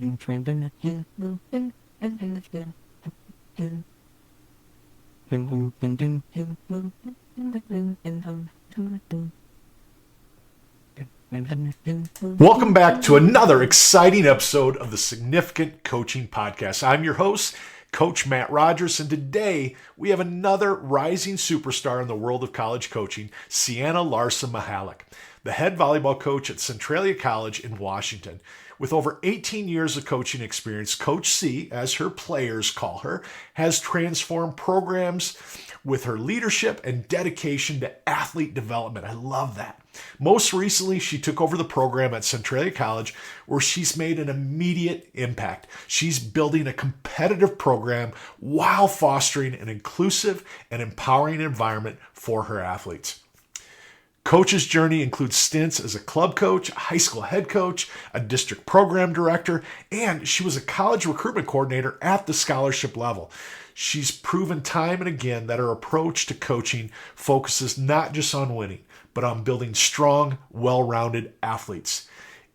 Welcome back to another exciting episode of the Significant Coaching Podcast. I'm your host, Coach Matt Rogers, and today we have another rising superstar in the world of college coaching, Ceanna Larson-Michalek, the head volleyball coach at Centralia College in Washington. With over 18 years of coaching experience, Coach C, as her players call her, has transformed programs with her leadership and dedication to athlete development. I love that. Most recently, she took over the program at Centralia College, where she's made an immediate impact. She's building a competitive program while fostering an inclusive and empowering environment for her athletes. Coach's journey includes stints as a club coach, a high school head coach, a district program director, and she was a college recruitment coordinator at the scholarship level. She's proven time and again that her approach to coaching focuses not just on winning, but on building strong, well-rounded athletes.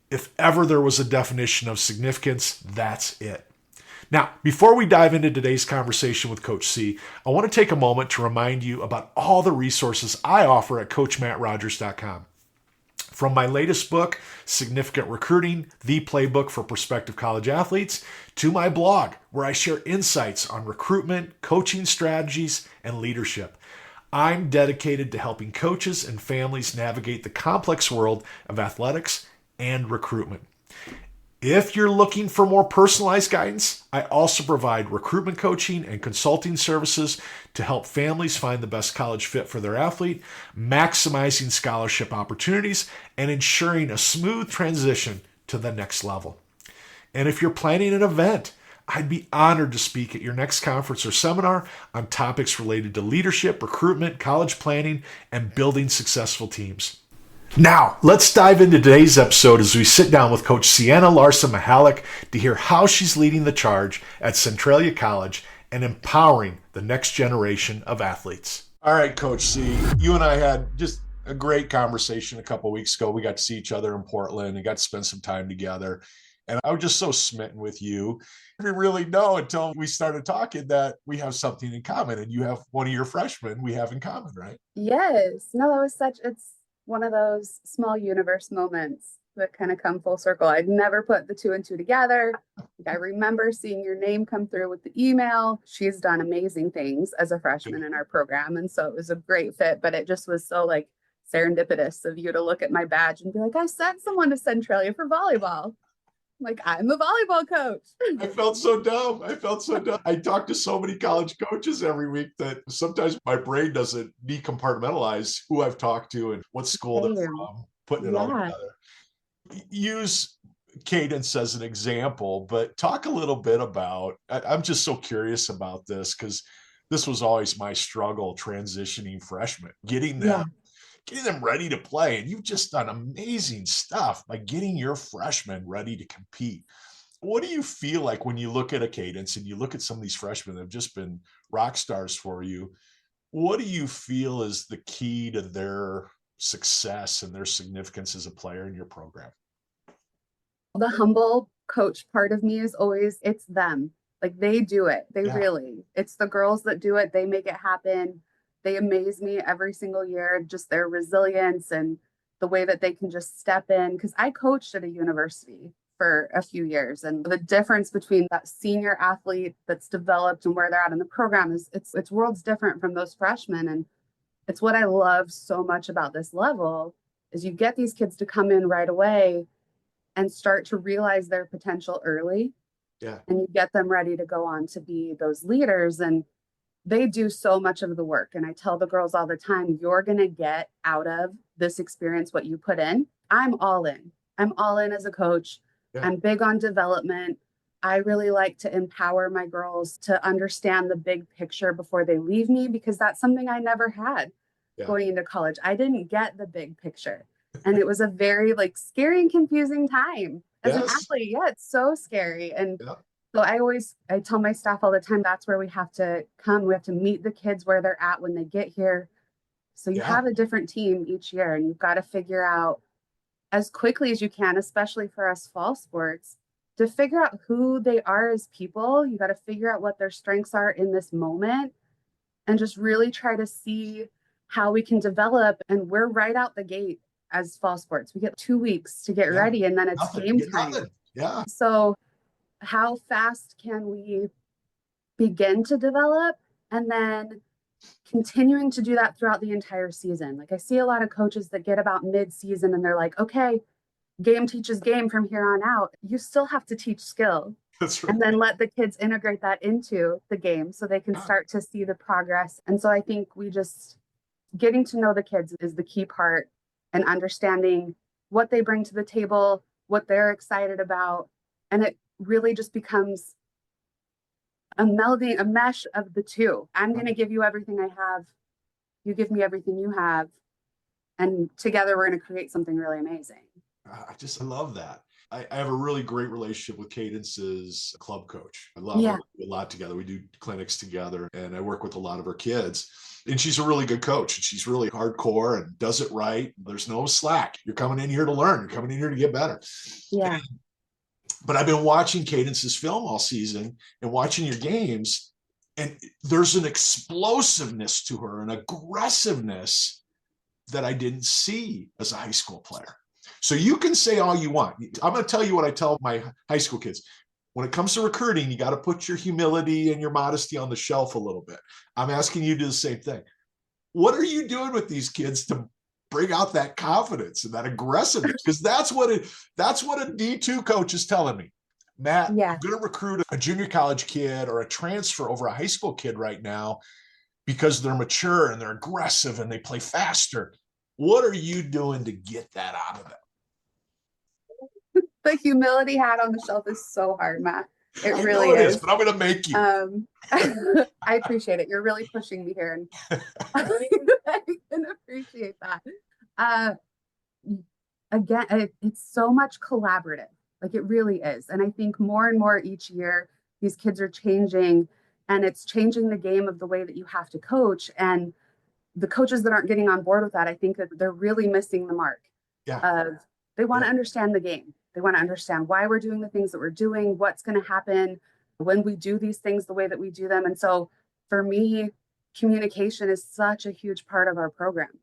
If ever there was a definition of significance, that's it. Now, before we dive into today's conversation with Coach C, I want to take a moment to remind you about all the resources I offer at CoachMattRogers.com. From my latest book, Significant Recruiting, the playbook for prospective college athletes, to my blog, where I share insights on recruitment, coaching strategies, and leadership. I'm dedicated to helping coaches and families navigate the complex world of athletics and recruitment. If you're looking for more personalized guidance, I also provide recruitment coaching and consulting services to help families find the best college fit for their athlete, maximizing scholarship opportunities, and ensuring a smooth transition to the next level. And if you're planning an event, I'd be honored to speak at your next conference or seminar on topics related to leadership, recruitment, college planning, and building successful teams. Now, let's dive into today's episode as we sit down with Coach Ceanna Larson-Michalek to hear how she's leading the charge at Centralia College and empowering the next generation of athletes. All right, Coach C, you and I had just a great conversation a couple of weeks ago. We got to see each other in Portland and got to spend some time together. And I was just so smitten with you. We really know until we started talking that we have something in common, and you have one of your freshmen we have in common, right? Yes. No, that was it's one of those small universe moments that kind of come full circle. I'd never put the two and two together. I remember seeing your name come through with the email. She's done amazing things as a freshman in our program. And so it was a great fit, but it just was so serendipitous of you to look at my badge and be like, I sent someone to Centralia for volleyball. I'm a volleyball coach. I felt so dumb. I talk to so many college coaches every week that sometimes my brain doesn't decompartmentalize who I've talked to and what school they're from, putting it all together. Use cadence as an example, but talk a little bit about, I'm just so curious about this because this was always my struggle transitioning freshmen, getting them ready to play. And you've just done amazing stuff by getting your freshmen ready to compete. What do you feel like when you look at a cadence and you look at some of these freshmen that have just been rock stars for you? What do you feel is the key to their success and their significance as a player in your program? The humble coach part of me is always, it's them. They do it. Really, it's the girls that do it. They make it happen. They amaze me every single year, just their resilience and the way that they can just step in. Because I coached at a university for a few years, and the difference between that senior athlete that's developed and where they're at in the program is it's worlds different from those freshmen. And it's what I love so much about this level is you get these kids to come in right away and start to realize their potential early. Yeah. And you get them ready to go on to be those leaders. And they do so much of the work. And I tell the girls all the time, you're going to get out of this experience what you put in. I'm all in. I'm all in as a coach. Yeah. I'm big on development. I really like to empower my girls to understand the big picture before they leave me, because that's something I never had going into college. I didn't get the big picture. And it was a very scary and confusing time as an athlete. Yeah, it's so scary. And so I tell my staff all the time, that's where we have to come. We have to meet the kids where they're at when they get here. So you have a different team each year, and you've got to figure out as quickly as you can, especially for us fall sports, to figure out who they are as people. You got to figure out what their strengths are in this moment and just really try to see how we can develop. And we're right out the gate as fall sports. We get 2 weeks to get ready and then it's game time. Nothing. Yeah. So how fast can we begin to develop and then continuing to do that throughout the entire season? Like I see a lot of coaches that get about mid-season and they're like, okay, game teaches game from here on out. You still have to teach skill. That's right. And then let the kids integrate that into the game so they can start to see the progress. And so I think we just getting to know the kids is the key part, and understanding what they bring to the table, what they're excited about. And it really just becomes a melding, a mesh of the two. I'm going to give you everything I have. You give me everything you have. And together we're going to create something really amazing. I love that. I have a really great relationship with Cadence's club coach. I love her. We do a lot together. We do clinics together, and I work with a lot of her kids. And she's a really good coach, and she's really hardcore and does it right. There's no slack. You're coming in here to learn. You're coming in here to get better. Yeah. But I've been watching Cadence's film all season and watching your games, and there's an explosiveness to her, an aggressiveness that I didn't see as a high school player. So you can say all you want. I'm going to tell you what I tell my high school kids. When it comes to recruiting, you got to put your humility and your modesty on the shelf a little bit. I'm asking you to do the same thing. What are you doing with these kids to bring out that confidence and that aggressiveness? Because that's what a D2 coach is telling me. Matt, I'm going to recruit a junior college kid or a transfer over a high school kid right now because they're mature and they're aggressive and they play faster. What are you doing to get that out of them? The humility hat on the shelf is so hard, Matt. It really is. But I'm going to make you. I appreciate it. You're really pushing me here, and I can appreciate that. Again, it's so much collaborative. Like it really is. And I think more and more each year, these kids are changing, and it's changing the game of the way that you have to coach. And the coaches that aren't getting on board with that, I think that they're really missing the mark. They want to understand the game. They want to understand why we're doing the things that we're doing, what's going to happen when we do these things the way that we do them. And so for me, communication is such a huge part of our program.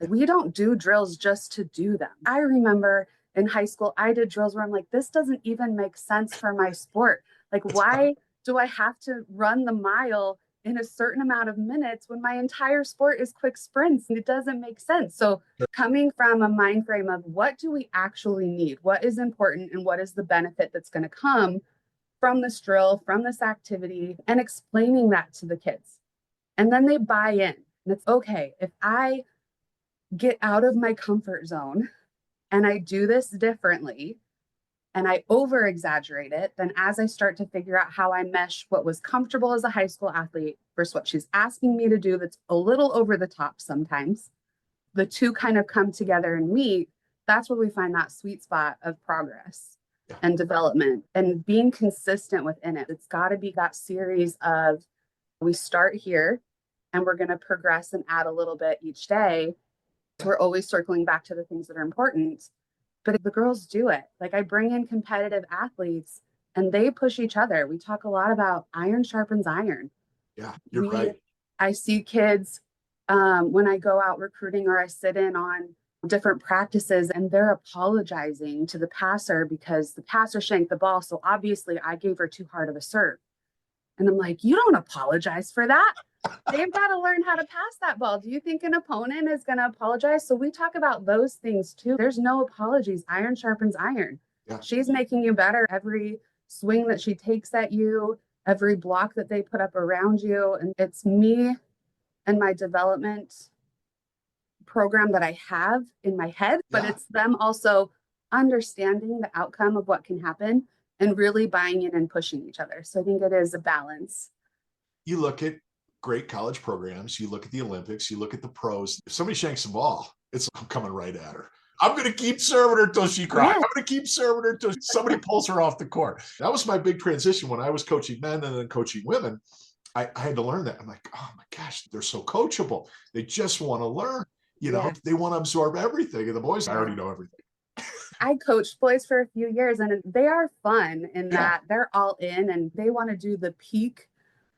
We don't do drills just to do them. I remember in high school, I did drills where I'm like, this doesn't even make sense for my sport. Like, why do I have to run the mile in a certain amount of minutes when my entire sport is quick sprints? And it doesn't make sense. So coming from a mind frame of what do we actually need? What is important and what is the benefit that's going to come from this drill, from this activity, and explaining that to the kids. And then they buy in. And it's okay, if I get out of my comfort zone and I do this differently and I over exaggerate it, then as I start to figure out how I mesh what was comfortable as a high school athlete versus what she's asking me to do that's a little over the top sometimes, the two kind of come together and meet. That's where we find that sweet spot of progress and development and being consistent within it. It's got to be that series of, we start here and we're going to progress and add a little bit each day. We're always circling back to the things that are important. But the girls do it. Like I bring in competitive athletes and they push each other. We talk a lot about iron sharpens iron. Yeah, you're right. I see kids when I go out recruiting or I sit in on different practices and they're apologizing to the passer because the passer shanked the ball. So obviously I gave her too hard of a serve. And I'm like, you don't apologize for that. They've got to learn how to pass that ball. Do you think an opponent is going to apologize? So we talk about those things too. There's no apologies. Iron sharpens iron. Yeah. She's making you better every swing that she takes at you, every block that they put up around you. And it's me and my development program that I have in my head, but it's them also understanding the outcome of what can happen and really buying in and pushing each other. So I think it is a balance. You look at great college programs, you look at the Olympics, you look at the pros. If somebody shanks the ball, I'm coming right at her. I'm going to keep serving her until she cries. I'm going to keep serving her until somebody pulls her off the court. That was my big transition when I was coaching men and then coaching women. I had to learn that. I'm like, oh my gosh, they're so coachable. They just want to learn. They want to absorb everything. And the boys, I already know everything. I coached boys for a few years, and they are fun in Yeah. that they're all in and they want to do the peak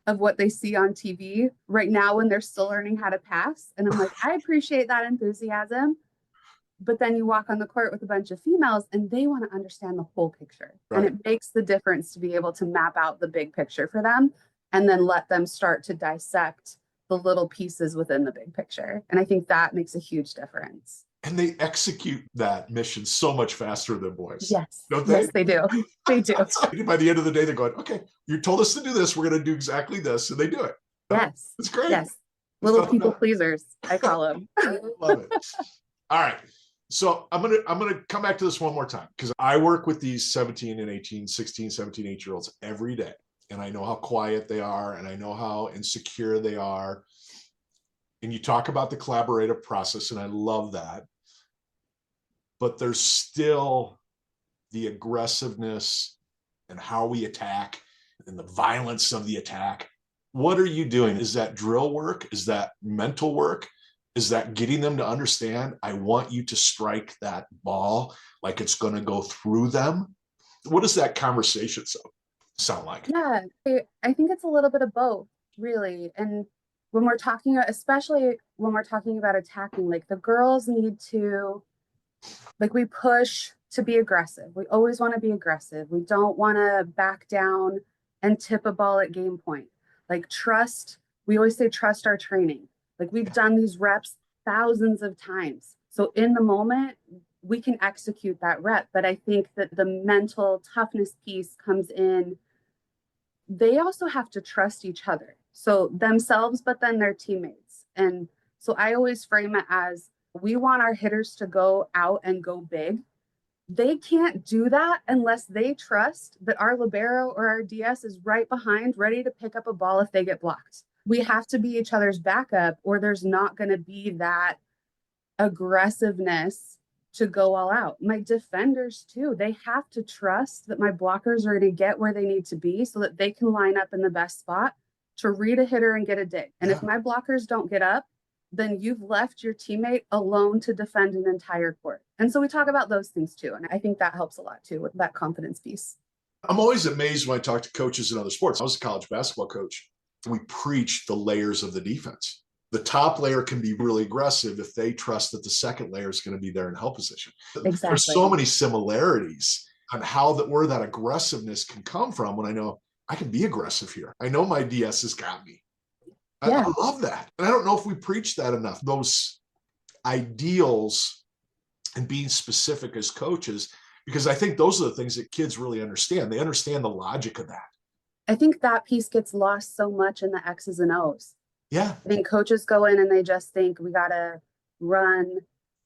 of what they see on TV right now when they're still learning how to pass. And I'm like, I appreciate that enthusiasm. But then you walk on the court with a bunch of females and they want to understand the whole picture. And Right. it makes the difference to be able to map out the big picture for them and then let them start to dissect the little pieces within the big picture. And I think that makes a huge difference. And they execute that mission so much faster than boys. Yes. Don't they? Yes, they do. They do. By the end of the day, they're going, okay, you told us to do this. We're going to do exactly this. And they do it. Yes. It's great. Yes. Little people pleasers, I call them. Love it. All right. So I'm gonna come back to this one more time because I work with these 17 and 18, 16, 17, 8-year-olds every day. And I know how quiet they are and I know how insecure they are. And you talk about the collaborative process, and I love that. But there's still the aggressiveness and how we attack and the violence of the attack. What are you doing? Is that drill work? Is that mental work? Is that getting them to understand, I want you to strike that ball like it's going to go through them? What does that conversation sound like? Yeah, I think it's a little bit of both, really. And when we're talking, especially when we're talking about attacking, like the girls need to, like we push to be aggressive. We always want to be aggressive. We don't want to back down and tip a ball at game point. Like trust, we always say trust our training. Like we've done these reps thousands of times. So in the moment, we can execute that rep. But I think that the mental toughness piece comes in. They also have to trust each other. So themselves, but then their teammates. And so I always frame it as we want our hitters to go out and go big. They can't do that unless they trust that our libero or our DS is right behind, ready to pick up a ball if they get blocked. We have to be each other's backup, or there's not going to be that aggressiveness to go all out. My defenders, too, they have to trust that my blockers are going to get where they need to be so that they can line up in the best spot to read a hitter and get a dig. And if my blockers don't get up, then you've left your teammate alone to defend an entire court. And so we talk about those things too. And I think that helps a lot too with that confidence piece. I'm always amazed when I talk to coaches in other sports. I was a college basketball coach. We preach the layers of the defense. The top layer can be really aggressive if they trust that the second layer is going to be there in help position. Exactly. There's so many similarities on where that aggressiveness can come from when I know I can be aggressive here. I know my DS has got me. Yeah. I love that. And I don't know if we preach that enough. Those ideals and being specific as coaches, because I think those are the things that kids really understand. They understand the logic of that. I think that piece gets lost so much in the X's and O's. Yeah. I think coaches go in and they just think we got to run.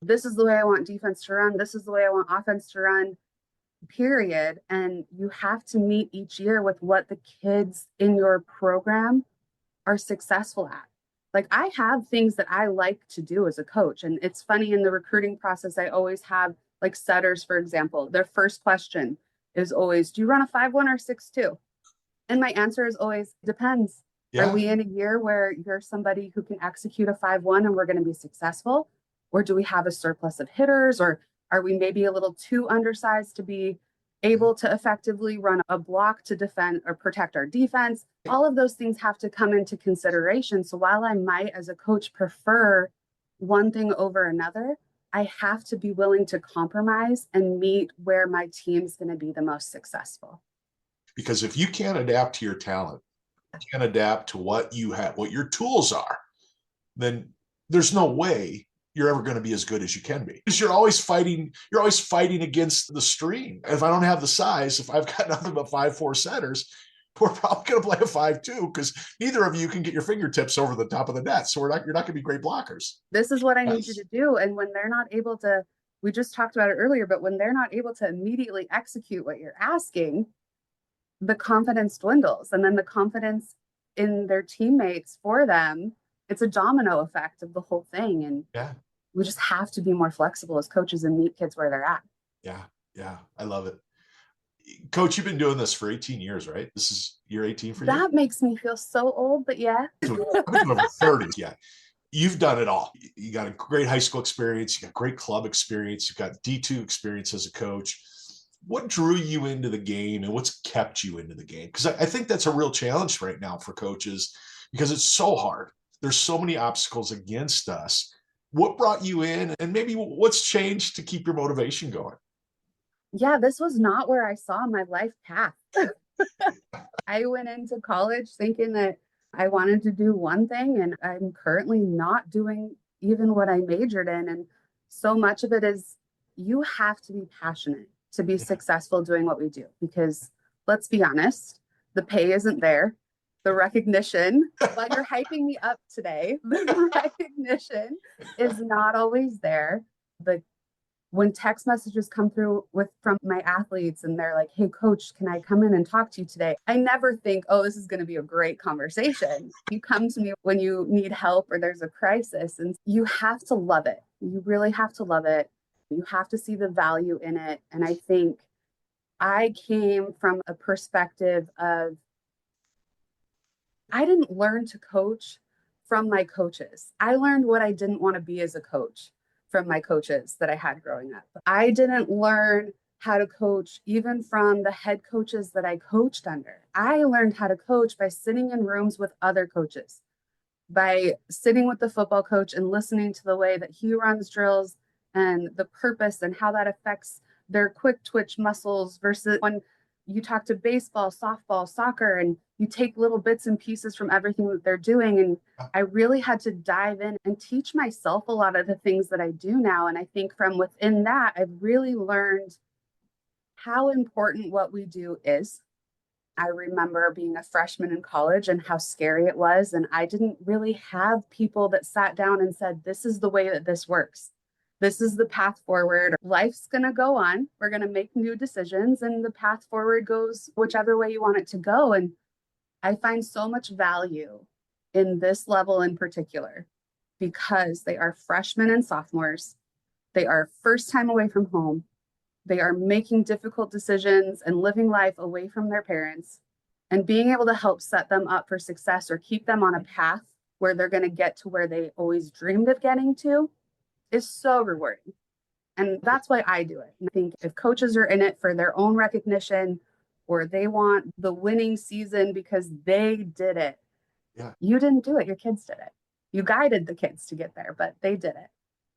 This is the way I want defense to run. This is the way I want offense to run, period. And you have to meet each year with what the kids in your program are successful at. Like I have things that I like to do as a coach. And it's funny in the recruiting process, I always have like setters, for example, their first question is always, do you run a 5-1 or 6-2? And my answer is always depends. Yeah. Are we in a year where you're somebody who can execute a 5-1 and we're going to be successful? Or do we have a surplus of hitters? Or are we maybe a little too undersized to be able to effectively run a block to defend or protect our defense? All of those things have to come into consideration. So while I might, as a coach, prefer one thing over another, I have to be willing to compromise and meet where my team's going to be the most successful. Because if you can't adapt to your talent, you can't adapt to what you have, what your tools are, then there's no way you're ever going to be as good as you can be. Because you're always fighting against the stream. If I don't have the size, if I've got nothing but 5'4" centers, we're probably going to play a 5'2" because neither of you can get your fingertips over the top of the net. So you're not going to be great blockers. This is what I need you to do. And when they're not able to, we just talked about it earlier, but when they're not able to immediately execute what you're asking, the confidence dwindles. And then the confidence in their teammates for them, it's a domino effect of the whole thing. And we just have to be more flexible as coaches and meet kids where they're at. Yeah. I love it. Coach, you've been doing this for 18 years, right? This is year 18 for you? That makes me feel so old, but yeah. I've been doing over 30. Yeah. You've done it all. You got a great high school experience. You got great club experience. You've got D2 experience as a coach. What drew you into the game and what's kept you into the game? Because I think that's a real challenge right now for coaches because it's so hard. There's so many obstacles against us. What brought you in and maybe what's changed to keep your motivation going? Yeah, this was not where I saw my life path. I went into college thinking that I wanted to do one thing, and I'm currently not doing even what I majored in. And so much of it is you have to be passionate to be Yeah. successful doing what we do, because let's be honest, the pay isn't there. The recognition, while you're hyping me up today, the recognition is not always there. The when text messages come through from my athletes and they're like, "Hey coach, can I come in and talk to you today?" I never think, "Oh, this is going to be a great conversation." You come to me when you need help or there's a crisis, and you have to love it. You really have to love it. You have to see the value in it. And I think I came from a perspective of I didn't learn to coach from my coaches. I learned what I didn't want to be as a coach from my coaches that I had growing up. I didn't learn how to coach even from the head coaches that I coached under. I learned how to coach by sitting in rooms with other coaches, by sitting with the football coach and listening to the way that he runs drills and the purpose and how that affects their quick twitch muscles versus when you talk to baseball, softball, soccer, and you take little bits and pieces from everything that they're doing. And I really had to dive in and teach myself a lot of the things that I do now. And I think from within that, I've really learned how important what we do is. I remember being a freshman in college and how scary it was. And I didn't really have people that sat down and said, "This is the way that this works. This is the path forward. Life's going to go on. We're going to make new decisions, and the path forward goes whichever way you want it to go." And I find so much value in this level in particular because they are freshmen and sophomores. They are first time away from home. They are making difficult decisions and living life away from their parents, and being able to help set them up for success or keep them on a path where they're going to get to where they always dreamed of getting to is so rewarding. And that's why I do it. And I think if coaches are in it for their own recognition or they want the winning season because they did it, Yeah. you didn't do it. Your kids did it. You guided the kids to get there, but they did it.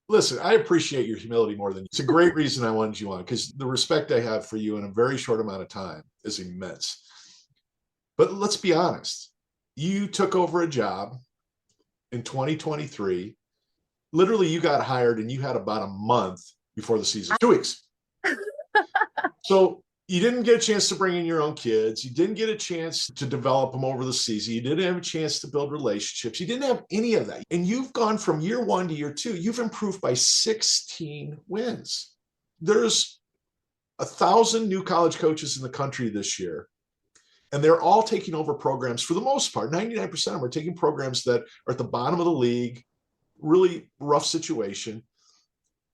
Listen, I appreciate your humility more than it's a great reason I wanted you on because the respect I have for you in a very short amount of time is immense. But let's be honest, you took over a job in 2023. Literally, you got hired and you had about a month before the season, 2 weeks. So you didn't get a chance to bring in your own kids. You didn't get a chance to develop them over the season. You didn't have a chance to build relationships. You didn't have any of that. And you've gone from year one to year two. You've improved by 16 wins. There's 1,000 new college coaches in the country this year. And they're all taking over programs for the most part. 99% of them are taking programs that are at the bottom of the league, really rough situation.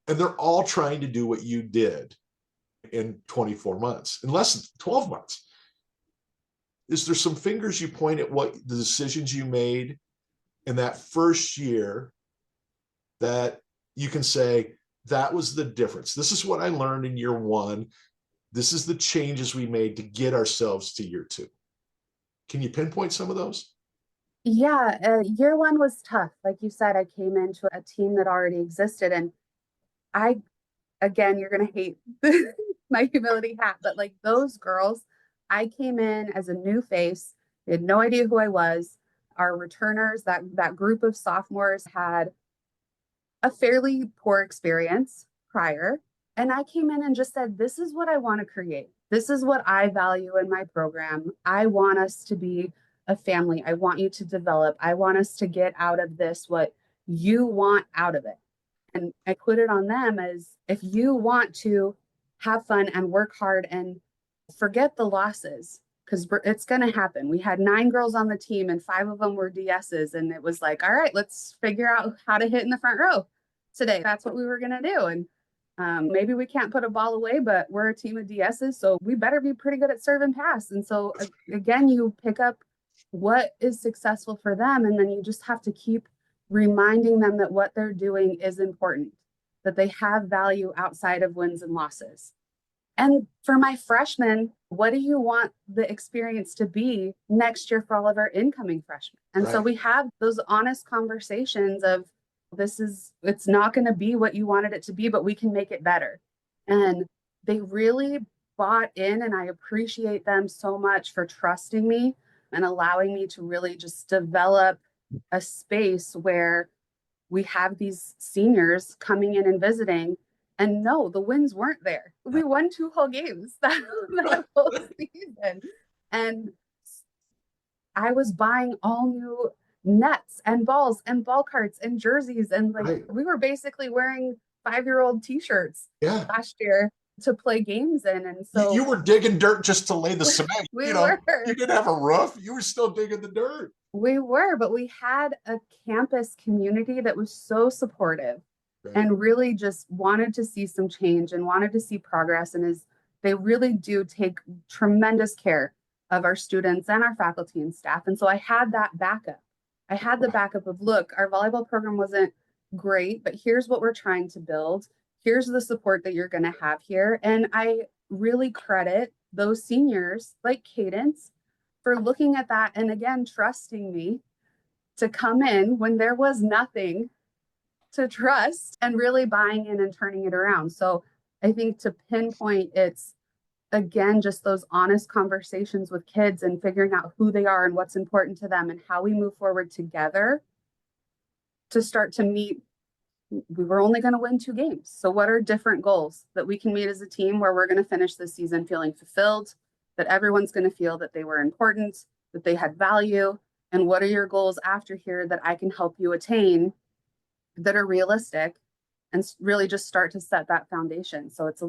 And they're all trying to do what you did in 24 months, in less than 12 months. Is there some fingers you point at what the decisions you made in that first year that you can say, that was the difference? This is what I learned in year one. This is the changes we made to get ourselves to year two. Can you pinpoint some of those? Yeah, year one was tough. Like you said, I came into a team that already existed. And I, again, you're going to hate my humility hat, but like those girls, I came in as a new face. They had no idea who I was. Our returners, that group of sophomores had a fairly poor experience prior. And I came in and just said, "This is what I want to create. This is what I value in my program. I want us to be a family. I want you to develop. I want us to get out of this what you want out of it." And I put it on them as if you want to have fun and work hard and forget the losses, because it's going to happen. We had 9 girls on the team and 5 of them were DSs. And it was like, all right, let's figure out how to hit in the front row today. That's what we were going to do. And maybe we can't put a ball away, but we're a team of DSs. So we better be pretty good at serve and pass. And so again, you pick up what is successful for them. And then you just have to keep reminding them that what they're doing is important, that they have value outside of wins and losses. And for my freshmen, what do you want the experience to be next year for all of our incoming freshmen? And so Right. we have those honest conversations of it's not going to be what you wanted it to be, but we can make it better. And they really bought in, and I appreciate them so much for trusting me and allowing me to really just develop a space where we have these seniors coming in and visiting. And no, the wins weren't there. We won 2 whole games that whole season. And I was buying all new nets and balls and ball carts and jerseys. And like Right. we were basically wearing 5-year-old t-shirts Yeah. last year to play games in. And You so were digging dirt just to lay the cement. we You were. didn't have a roof. You were still digging the dirt. We were, but we had a campus community that was so supportive Right. and really just wanted to see some change and wanted to see progress. And they really do take tremendous care of our students and our faculty and staff. And so I had that backup. I had the backup of, look, our volleyball program wasn't great, but here's what we're trying to build. Here's the support that you're going to have here. And I really credit those seniors like Cadence for looking at that and again, trusting me to come in when there was nothing to trust and really buying in and turning it around. So I think to pinpoint, it's again, just those honest conversations with kids and figuring out who they are and what's important to them and how we move forward together to start to meet. We were only going to win 2 games. So what are different goals that we can meet as a team where we're going to finish this season feeling fulfilled, that everyone's going to feel that they were important, that they had value, and what are your goals after here that I can help you attain that are realistic, and really just start to set that foundation. So it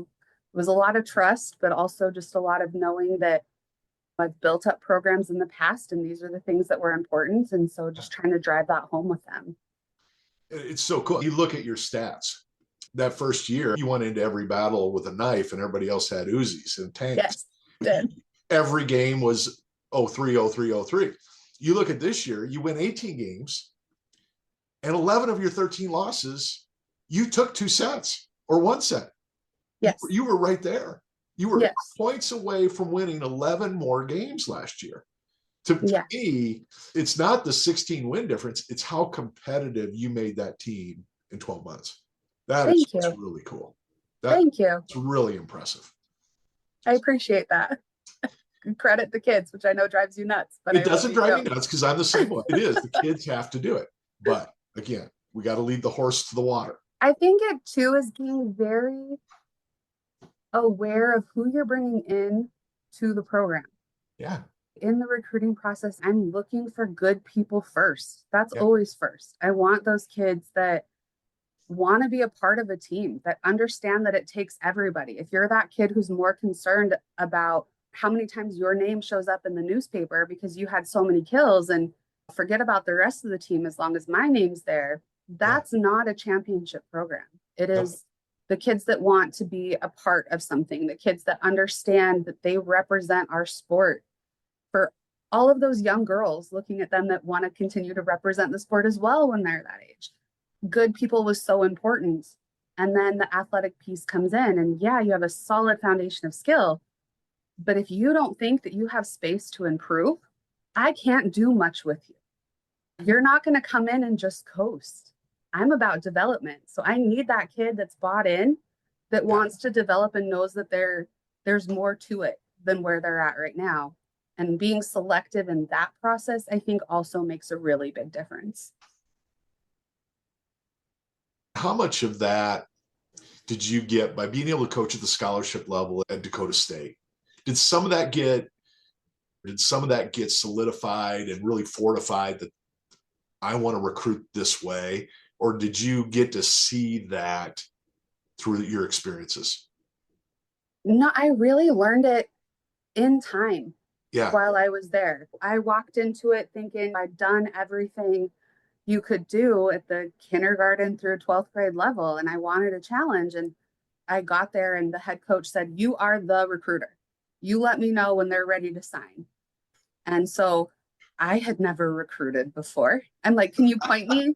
was a lot of trust, but also just a lot of knowing that I've built up programs in the past and these are the things that were important. And so just trying to drive that home with them. It's so cool. You look at your stats. That first year, you went into every battle with a knife and everybody else had Uzis and tanks. Yes, did. Every game was 0-3, 0-3, 0-3. You look at this year, you win 18 games and 11 of your 13 losses, you took 2 sets or 1 set. Yes. You were right there. You were yes. points away from winning 11 more games last year. To me, it's not the 16 win difference. It's how competitive you made that team in 12 months. That's really cool. Thank you. It's really impressive. I appreciate that. Credit the kids, which I know drives you nuts. But it doesn't drive me nuts because I'm the same way. It is. The kids have to do it. But again, we got to lead the horse to the water. I think it too is being very aware of who you're bringing in to the program. Yeah. In the recruiting process, I'm looking for good people first. That's always first. I want those kids that want to be a part of a team, that understand that it takes everybody. If you're that kid who's more concerned about how many times your name shows up in the newspaper because you had so many kills and forget about the rest of the team as long as my name's there, that's not a championship program. It is the kids that want to be a part of something, the kids that understand that they represent our sport. For all of those young girls looking at them that want to continue to represent the sport as well when they're that age. Good people was so important. And then the athletic piece comes in and you have a solid foundation of skill. But if you don't think that you have space to improve, I can't do much with you. You're not going to come in and just coast. I'm about development. So I need that kid that's bought in, that wants to develop and knows that there's more to it than where they're at right now. And being selective in that process, I think also makes a really big difference. How much of that did you get by being able to coach at the scholarship level at Dakota State? Did some of that get solidified and really fortified that I want to recruit this way? Or did you get to see that through your experiences? No, I really learned it in time. Yeah. While I was there, I walked into it thinking I'd done everything you could do at the kindergarten through 12th grade level. And I wanted a challenge. And I got there and the head coach said, you are the recruiter. You let me know when they're ready to sign. And so I had never recruited before. I'm like, can you point me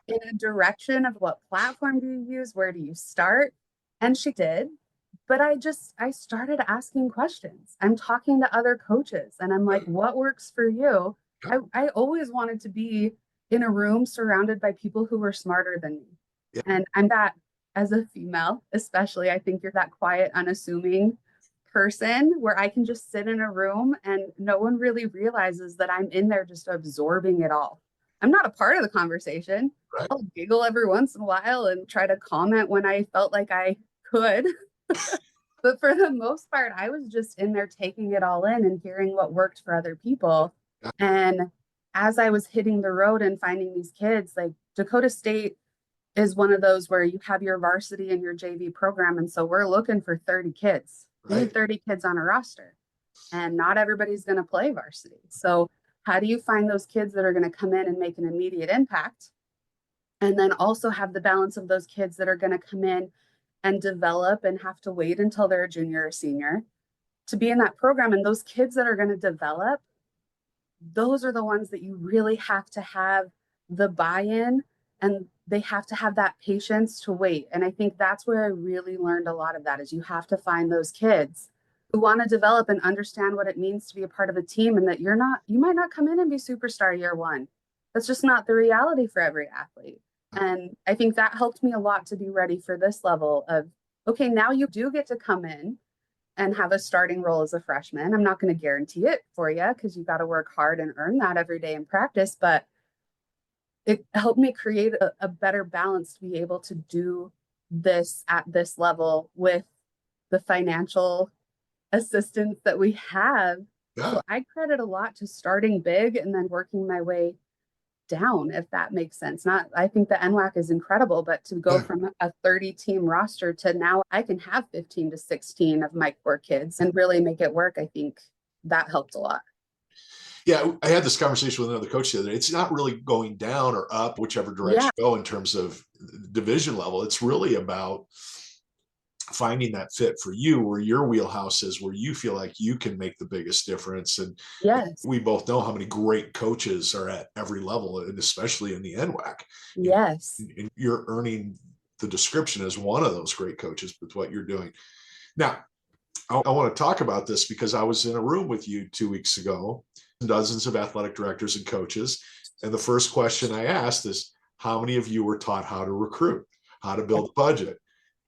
in a direction of what platform do you use? Where do you start? And she did. But I started asking questions. I'm talking to other coaches and I'm like, what works for you? I always wanted to be in a room surrounded by people who were smarter than me. Yeah. And I'm that as a female, especially, I think you're that quiet, unassuming person where I can just sit in a room and no one really realizes that I'm in there just absorbing it all. I'm not a part of the conversation. Right. I'll giggle every once in a while and try to comment when I felt like I could. But for the most part, I was just in there taking it all in and hearing what worked for other people. Yeah. And as I was hitting the road and finding these kids, like Dakota State is one of those where you have your varsity and your JV program. And so we're looking for 30 kids. We need 30 kids on a roster. And not everybody's going to play varsity. So how do you find those kids that are going to come in and make an immediate impact? And then also have the balance of those kids that are going to come in and develop and have to wait until they're a junior or senior to be in that program. And those kids that are going to develop, those are the ones that you really have to have the buy-in, and they have to have that patience to wait. And I think that's where I really learned a lot of that is you have to find those kids who want to develop and understand what it means to be a part of a team, and that you might not come in and be superstar year one. That's just not the reality for every athlete. And I think that helped me a lot to be ready for this level of, okay, now you do get to come in and have a starting role as a freshman. I'm not going to guarantee it for you because you got to work hard and earn that every day in practice, but it helped me create a better balance to be able to do this at this level with the financial assistance that we have. Yeah. So I credit a lot to starting big and then working my way down, if that makes sense. I think the NWAC is incredible, but to go from a 30 team roster to now I can have 15 to 16 of my core kids and really make it work. I think that helped a lot. Yeah, I had this conversation with another coach the other day. It's not really going down or up, whichever direction you go in terms of division level. It's really about finding that fit for you, where your wheelhouse is, where you feel like you can make the biggest difference. And yes, we both know how many great coaches are at every level, and especially in the NWAC. Yes. And you're earning the description as one of those great coaches with what you're doing. Now, I want to talk about this because I was in a room with you 2 weeks ago, dozens of athletic directors and coaches. And the first question I asked is, how many of you were taught how to recruit, how to build a budget?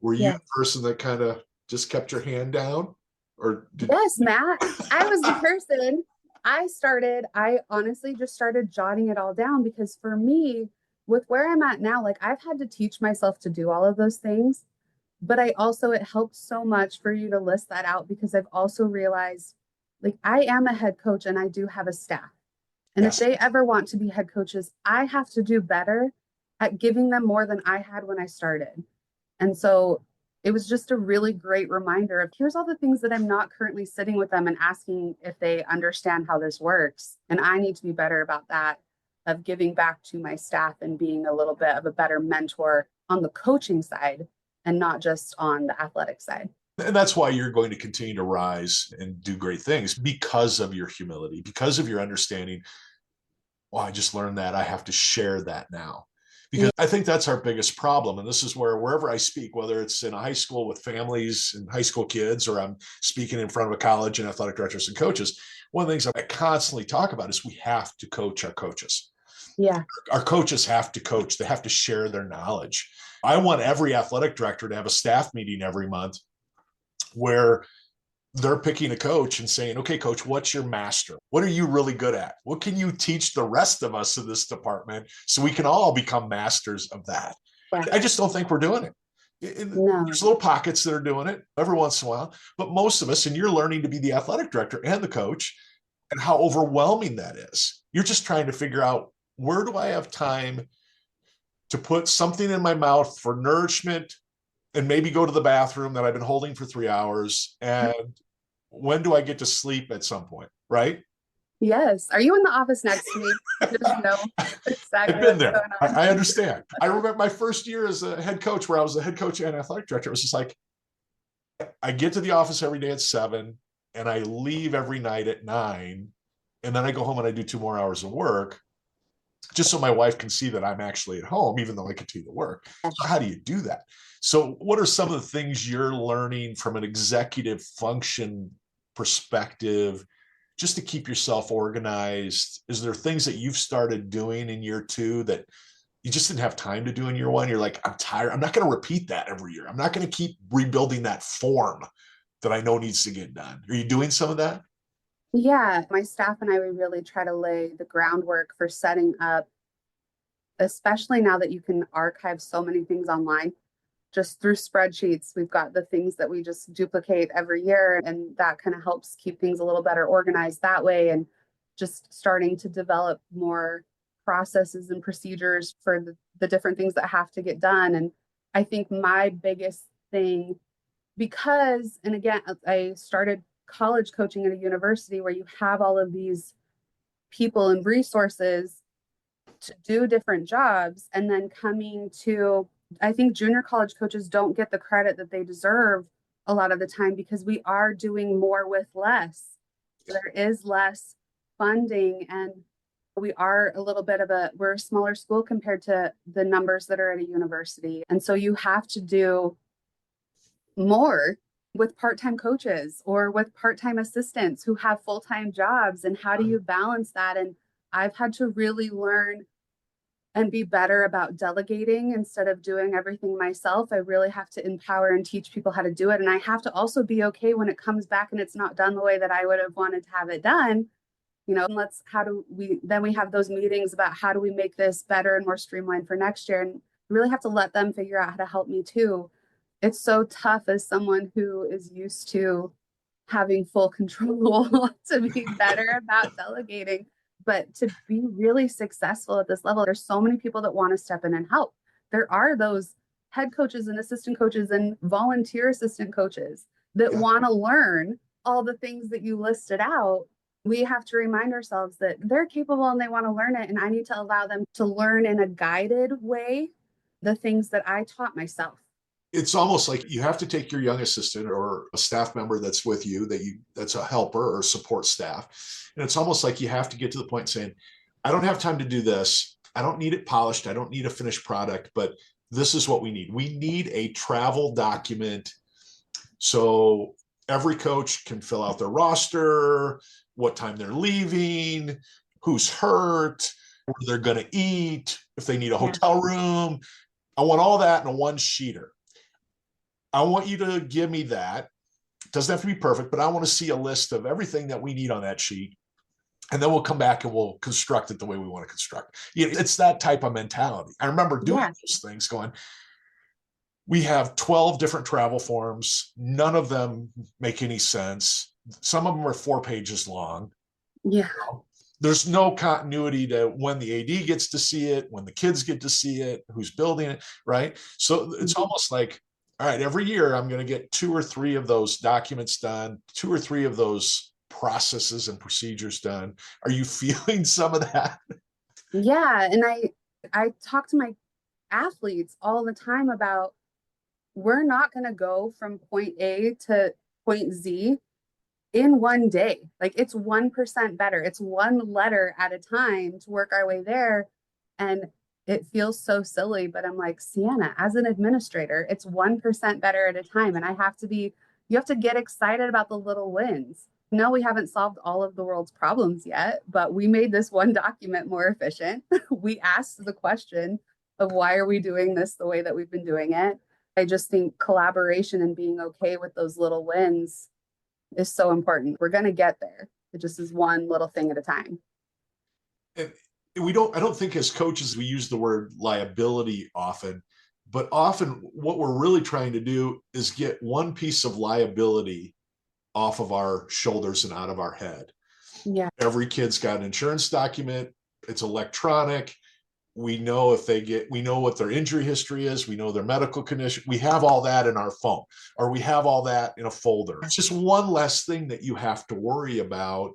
Were you the person that kind of just kept your hand down? Or yes, Matt, I was the person. I honestly just started jotting it all down because for me, with where I'm at now, like I've had to teach myself to do all of those things. But it helps so much for you to list that out because I've also realized like I am a head coach and I do have a staff. And if they ever want to be head coaches, I have to do better at giving them more than I had when I started. And so it was just a really great reminder of here's all the things that I'm not currently sitting with them and asking if they understand how this works. And I need to be better about that, of giving back to my staff and being a little bit of a better mentor on the coaching side and not just on the athletic side. And that's why you're going to continue to rise and do great things, because of your humility, because of your understanding. Well, I just learned that I have to share that now. Because I think that's our biggest problem. And this is where wherever I speak, whether it's in a high school with families and high school kids, or I'm speaking in front of a college and athletic directors and coaches, one of the things I constantly talk about is we have to coach our coaches. Yeah. Our coaches have to coach. They have to share their knowledge. I want every athletic director to have a staff meeting every month where they're picking a coach and saying, okay, coach, what's your master? What are you really good at? What can you teach the rest of us in this department so we can all become masters of that? Yeah. I just don't think we're doing it. There's little pockets that are doing it every once in a while, but most of us, and you're learning to be the athletic director and the coach, and how overwhelming that is. You're just trying to figure out, where do I have time to put something in my mouth for nourishment and maybe go to the bathroom that I've been holding for 3 hours? And when do I get to sleep at some point? Right? Yes. Are you in the office next to me? Just know exactly. I've been there. I understand. I remember my first year as a head coach, where I was the head coach and athletic director. It was just like, I get to the office every day at 7 and I leave every night at 9. and then I go home and I do 2 more hours of work just so my wife can see that I'm actually at home, even though I continue to work. So how do you do that? So what are some of the things you're learning from an executive function perspective just to keep yourself organized? Is there things that you've started doing in year 2 that you just didn't have time to do in year 1? You're like, I'm tired. I'm not going to repeat that every year. I'm not going to keep rebuilding that form that I know needs to get done. Are you doing some of that? Yeah, my staff and I, we really try to lay the groundwork for setting up, especially now that you can archive so many things online just through spreadsheets. We've got the things that we just duplicate every year, and that kind of helps keep things a little better organized that way. And just starting to develop more processes and procedures for the different things that have to get done. And I think my biggest thing, because, and again, I started college coaching at a university where you have all of these people and resources to do different jobs, and then coming to, I think junior college coaches don't get the credit that they deserve a lot of the time because we are doing more with less. There is less funding, and we are a little bit of we're a smaller school compared to the numbers that are at a university. And so you have to do more with part-time coaches or with part-time assistants who have full-time jobs. And how do you balance that? And I've had to really learn and be better about delegating instead of doing everything myself. I really have to empower and teach people how to do it. And I have to also be okay when it comes back and it's not done the way that I would have wanted to have it done. Then we have those meetings about how do we make this better and more streamlined for next year. And really have to let them figure out how to help me too. It's so tough as someone who is used to having full control to be better about delegating. But to be really successful at this level, there's so many people that want to step in and help. There are those head coaches and assistant coaches and volunteer assistant coaches that want to learn all the things that you listed out. We have to remind ourselves that they're capable and they want to learn it. And I need to allow them to learn in a guided way the things that I taught myself. It's almost like you have to take your young assistant or a staff member that's with you that's a helper or support staff. And it's almost like you have to get to the point saying, I don't have time to do this. I don't need it polished. I don't need a finished product, but this is what we need. We need a travel document. So every coach can fill out their roster, what time they're leaving, who's hurt, where they're going to eat, if they need a hotel room. I want all that in a one sheeter. I want you to give me that. It doesn't have to be perfect, but I want to see a list of everything that we need on that sheet. And then we'll come back and we'll construct it the way we want to construct. It's that type of mentality. I remember doing those things going, we have 12 different travel forms. None of them make any sense. Some of them are 4 pages long. Yeah. There's no continuity to when the AD gets to see it, when the kids get to see it, who's building it, right? So it's almost like, all right, every year I'm going to get 2 or 3 of those documents done, 2 or 3 of those processes and procedures done. Are you feeling some of that? Yeah. And I talk to my athletes all the time about, we're not going to go from point A to point Z in one day. Like, it's 1% better. It's one letter at a time to work our way there. And it feels so silly, but I'm like, Ceanna, as an administrator, it's 1% better at a time. And you have to get excited about the little wins. No, we haven't solved all of the world's problems yet, but we made this one document more efficient. We asked the question of, why are we doing this the way that we've been doing it? I just think collaboration and being okay with those little wins is so important. We're going to get there. It just is one little thing at a time. And I don't think as coaches, we use the word liability often, but often what we're really trying to do is get one piece of liability off of our shoulders and out of our head. Yeah. Every kid's got an insurance document. It's electronic. We know we know what their injury history is. We know their medical condition. We have all that in our phone, or we have all that in a folder. It's just one less thing that you have to worry about.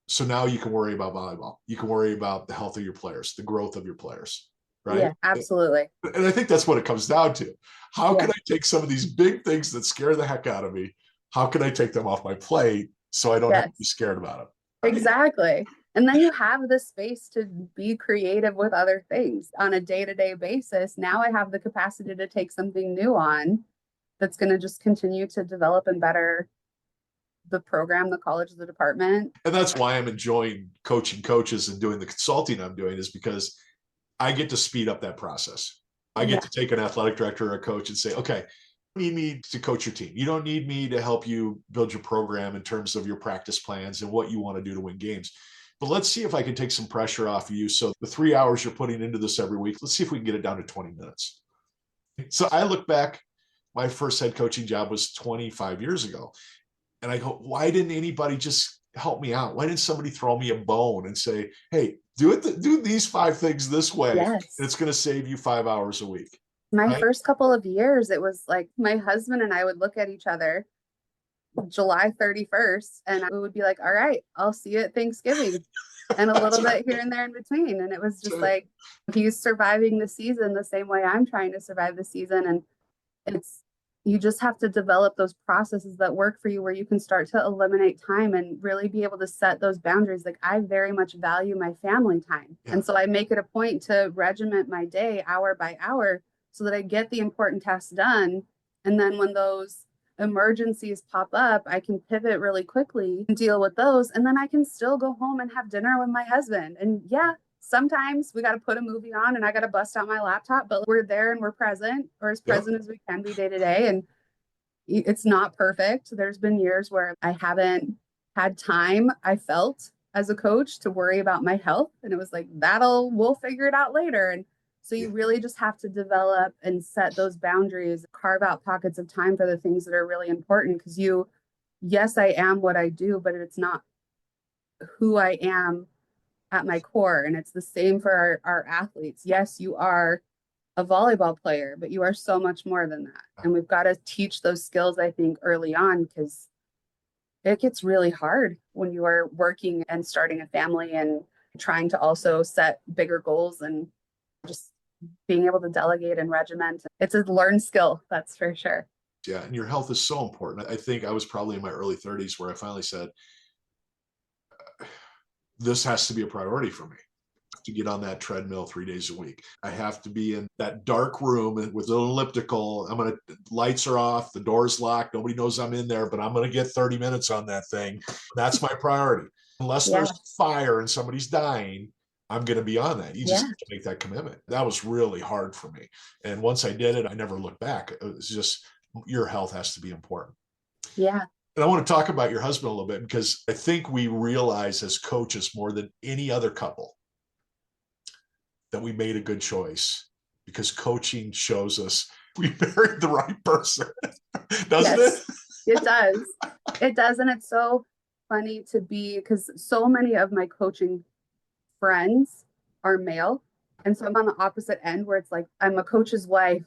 So now you can worry about volleyball. You can worry about the health of your players, the growth of your players, right? Yeah, absolutely. And I think that's what it comes down to. How can I take some of these big things that scare the heck out of me? How can I take them off my plate so I don't have to be scared about them? Exactly. And then you have the space to be creative with other things on a day-to-day basis. Now I have the capacity to take something new on that's going to just continue to develop and better the program, the college, the department. And that's why I'm enjoying coaching coaches and doing the consulting I'm doing, is because I get to speed up that process. I get Yeah. to take an athletic director or a coach and say, okay, you need me to coach your team. You don't need me to help you build your program in terms of your practice plans and what you want to do to win games. But let's see if I can take some pressure off of you. So the 3 hours you're putting into this every week, let's see if we can get it down to 20 minutes. So I look back, my first head coaching job was 25 years ago. And I go, why didn't anybody just help me out? Why didn't somebody throw me a bone and say, hey, do these 5 things this way, and Yes. it's going to save you 5 hours a week. My Right? first couple of years, it was like my husband and I would look at each other July 31st and I would be like, all right, I'll see you at Thanksgiving and a little bit here and there in between. And it was just like, he's surviving the season the same way I'm trying to survive the season. And it's, you just have to develop those processes that work for you where you can start to eliminate time and really be able to set those boundaries. Like I very much value my family time. Yeah. And so I make it a point to regiment my day hour by hour so that I get the important tasks done. And then when those emergencies pop up, I can pivot really quickly and deal with those. And then I can still go home and have dinner with my husband. And yeah, sometimes we got to put a movie on and I got to bust out my laptop, but we're there and we're present, or as present as we can be day to day. And it's not perfect. There's been years where I haven't had time, I felt as a coach, to worry about my health. And it was like, we'll figure it out later. And so you really just have to develop and set those boundaries, carve out pockets of time for the things that are really important. Because yes, I am what I do, but it's not who I am at my core. And it's the same for our athletes. Yes, you are a volleyball player, but you are so much more than that. And we've got to teach those skills, I think, early on, because it gets really hard when you are working and starting a family and trying to also set bigger goals and just being able to delegate and regiment. It's a learned skill, that's for sure. Yeah. And your health is so important. I think I was probably in my early 30s where I finally said, this has to be a priority for me, to get on that treadmill 3 days a week. I have to be in that dark room with an elliptical. Lights are off, the door's locked. Nobody knows I'm in there, but I'm going to get 30 minutes on that thing. That's my priority. Unless there's fire and somebody's dying, I'm going to be on that. You just have to make that commitment. That was really hard for me. And once I did it, I never looked back. It was just, your health has to be important. Yeah. And I want to talk about your husband a little bit, because I think we realize as coaches more than any other couple that we made a good choice, because coaching shows us we married the right person. Doesn't it? It does. It does. And it's so funny because so many of my coaching friends are male. And so I'm on the opposite end where it's like, I'm a coach's wife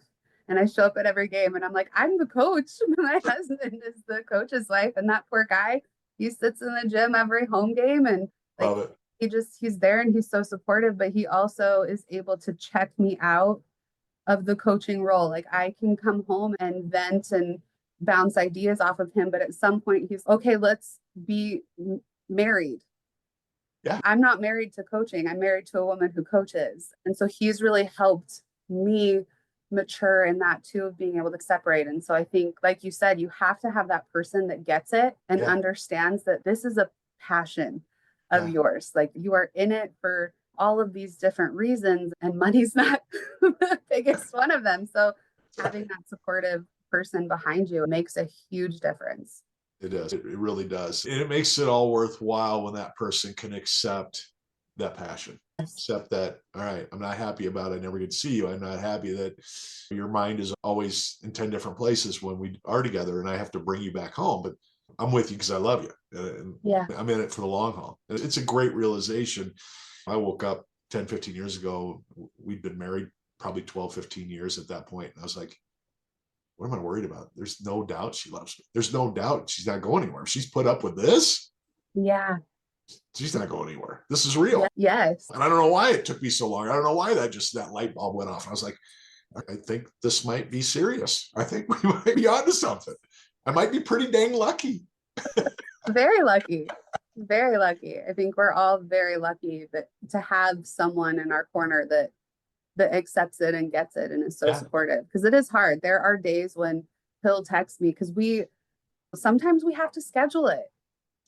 and I show up at every game and I'm like, I'm the coach. My husband is the coach's wife. And that poor guy, he sits in the gym every home game and Love it. He's there and he's so supportive, but he also is able to check me out of the coaching role. Like I can come home and vent and bounce ideas off of him, but at some point he's okay, let's be married. Yeah. I'm not married to coaching. I'm married to a woman who coaches. And so he's really helped me mature in that too, of being able to separate. And so I think, like you said, you have to have that person that gets it and understands that this is a passion of yours. Like you are in it for all of these different reasons, and money's not the biggest one of them. So having that supportive person behind you makes a huge difference. It does. It really does. And it makes it all worthwhile when that person can accept that passion. Accept that, all right, I'm not happy about it. I never get to see you. I'm not happy that your mind is always in 10 different places when we are together and I have to bring you back home. But I'm with you because I love you. And I'm in it for the long haul. It's a great realization. I woke up 10, 15 years ago. We'd been married probably 12, 15 years at that point. And I was like, what am I worried about? There's no doubt she loves me. There's no doubt she's not going anywhere. If she's put up with this, she's not going anywhere. This is real. Yes. And I don't know why it took me so long. I don't know why that light bulb went off. I was like, I think this might be serious. I think we might be onto something. I might be pretty dang lucky. Very lucky. Very lucky. I think we're all very lucky that to have someone in our corner that accepts it and gets it and is so Yeah. supportive because it is hard. There are days when he'll text me because we sometimes we have to schedule it.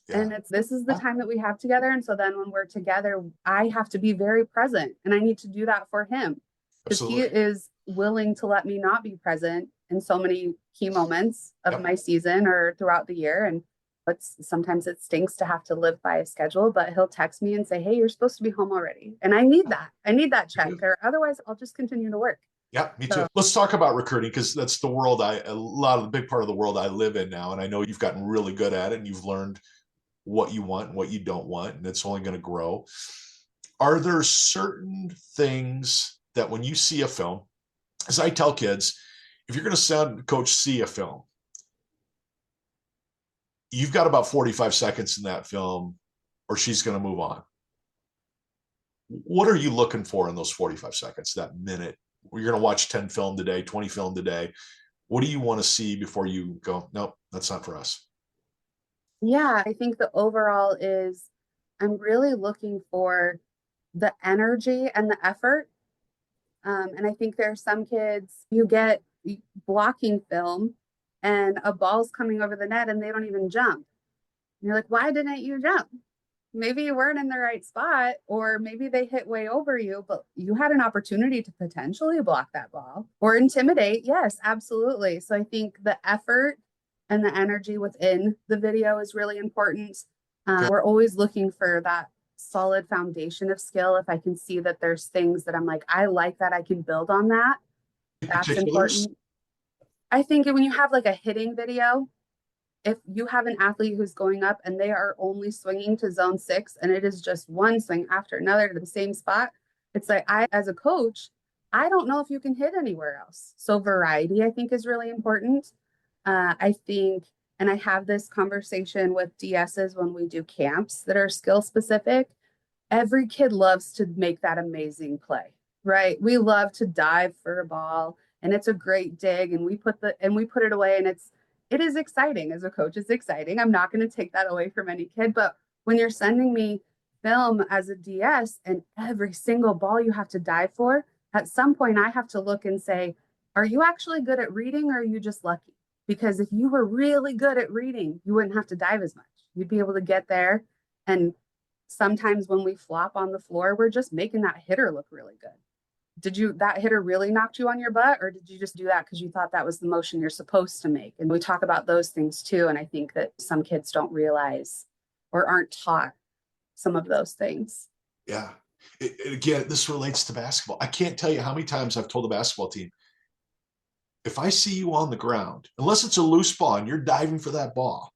Yeah. And it's this is the Yeah. time that we have together. And so then when we're together, I have to be very present and I need to do that for him because he Absolutely. is willing to let me not be present in so many key moments of Yep. my season or throughout the year. And but sometimes it stinks to have to live by a schedule, but he'll text me and say, "Hey, you're supposed to be home already." And I need that. I need that Me check, too. or otherwise I'll just continue to work. Yeah, me too. So Let's talk about recruiting because that's the world a lot of the big part of the world I live in now. And I know you've gotten really good at it and you've learned what you want and what you don't want, and it's only going to grow. Are there certain things that when you see a film, as I tell kids, if you're going to send coach see a film, you've got about 45 seconds in that film or she's going to move on. What are you looking for in those 45 seconds, that minute? You're going to watch 10 film today, 20 film today. What do you want to see before you go, nope, that's not for us? yeah, I think the overall is I'm really looking for the energy and the effort. And I think there are some kids you get blocking film and a ball's coming over the net and they don't even jump. And you're like, why didn't you jump? Maybe you weren't in the right spot, or maybe they hit way over you, but you had an opportunity to potentially block that ball or intimidate. Yes, absolutely. So I think the effort and the energy within the video is really important. Okay. We're always looking for that solid foundation of skill. If I can see that there's things that I'm like, I like that, I can build on that. That's Particulars? important. I think when you have like a hitting video, if you have an athlete who's going up and they are only swinging to zone 6 and it is just one swing after another to the same spot, it's like I, as a coach, I don't know if you can hit anywhere else. So variety, I think, is really important. I think, and I have this conversation with DSs when we do camps that are skill specific. Every kid loves to make that amazing play, right? We love to dive for a ball and it's a great dig and we put it away and it is exciting as a coach. It's exciting. I'm not going to take that away from any kid, but when you're sending me film as a DS and every single ball you have to dive for, at some point I have to look and say, are you actually good at reading or are you just lucky? Because if you were really good at reading, you wouldn't have to dive as much. You'd be able to get there. And sometimes when we flop on the floor, we're just making that hitter look really good. Did you, that hitter really knocked you on your butt, or did you just do that because you thought that was the motion you're supposed to make? And we talk about those things too. And I think that some kids don't realize or aren't taught some of those things. Yeah. Again, this relates to basketball. I can't tell you how many times I've told the basketball team, if I see you on the ground, unless it's a loose ball and you're diving for that ball,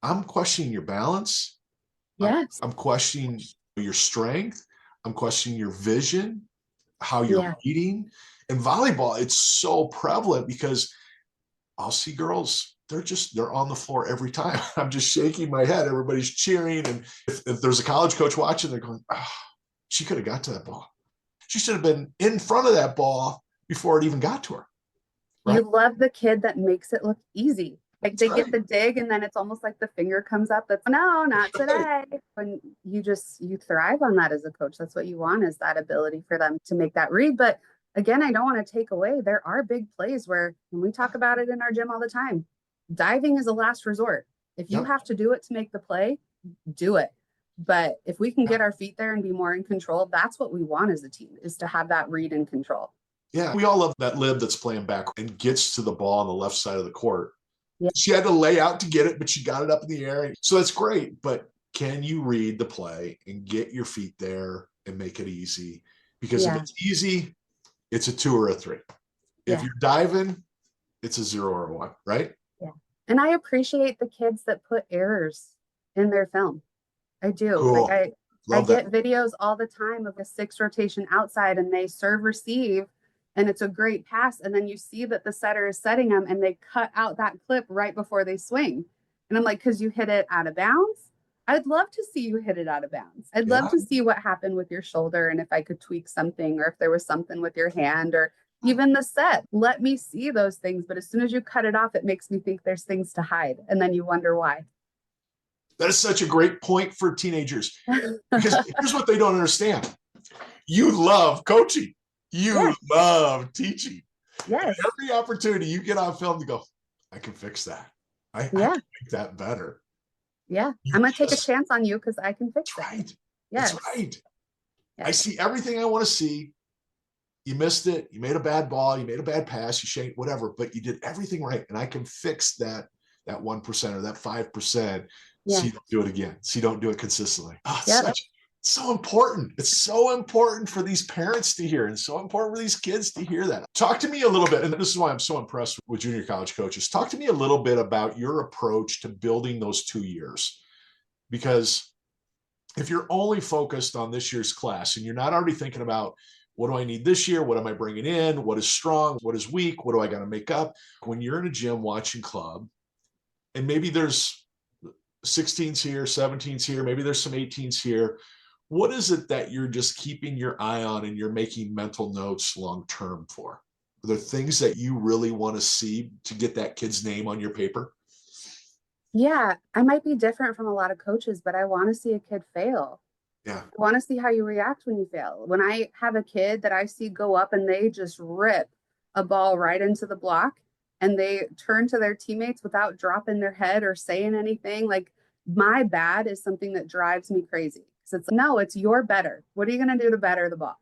I'm questioning your balance. I'm, Yes. I'm questioning your strength. I'm questioning your vision, how you're Yeah. reading. In volleyball, it's so prevalent because I'll see girls, they're on the floor every time. I'm just shaking my head. Everybody's cheering. And if there's a college coach watching, they're going, oh, she could have got to that ball. She should have been in front of that ball before it even got to her. Right? You love the kid that makes it look easy. Like That's they get right. the dig and then it's almost like the finger comes up. That's no, not That's right. today. When you thrive on that as a coach. That's what you want is that ability for them to make that read. But again, I don't want to take away. There are big plays where when we talk about it in our gym all the time, diving is a last resort. If you Yep. have to do it to make the play, do it. But if we can Yeah. get our feet there and be more in control, that's what we want as a team is to have that read and control. Yeah. We all love that lib that's playing back and gets to the ball on the left side of the court. Yeah. She had to lay out to get it, but she got it up in the air. So that's great. But can you read the play and get your feet there and make it easy? Because if Yeah. it's easy, it's a 2 or a 3. If Yeah. you're diving, it's a 0 or a 1, right? Yeah. And I appreciate the kids that put errors in their film. I do. Like Cool. I Love that. get videos all the time of a 6 rotation outside and they serve receive and it's a great pass. And then you see that the setter is setting them and they cut out that clip right before they swing. And I'm like, because you hit it out of bounds. I'd love to see you hit it out of bounds. I'd love Yeah. to see what happened with your shoulder and if I could tweak something or if there was something with your hand or even the set. Let me see those things. But as soon as you cut it off, it makes me think there's things to hide. And then you wonder why. That is such a great point for teenagers, because here's what they don't understand. You love coaching. You Yes. love teaching. And Yes. every opportunity you get on film to go, I can fix that. I Yeah. can make that better. Yeah. You I'm going to take a just, chance on you because I can fix that's it. right. Yes. That's right. I Yes. see everything I want to see. You missed it. You made a bad ball. You made a bad pass. You shanked whatever, but you did everything right. And I can fix that 1% or that 5%. So Yeah. you don't do it again. So you don't do it consistently. Oh, it's Yep. so important. It's so important for these parents to hear, and so important for these kids to hear that. Talk to me a little bit, and this is why I'm so impressed with junior college coaches. Talk to me a little bit about your approach to building those 2 years. Because if you're only focused on this year's class and you're not already thinking about, what do I need this year? What am I bringing in? What is strong? What is weak? What do I got to make up? When you're in a gym watching club, and maybe there's 16s here, 17s here, maybe there's some 18s here. What is it that you're just keeping your eye on and you're making mental notes long term for? Are there things that you really want to see to get that kid's name on your paper? Yeah. I might be different from a lot of coaches, but I want to see a kid fail. Yeah. I want to see how you react when you fail. When I have a kid that I see go up and they just rip a ball right into the block and they turn to their teammates without dropping their head or saying anything, like my bad is something that drives me crazy. Because it's no, it's your better. What are you going to do to better the ball?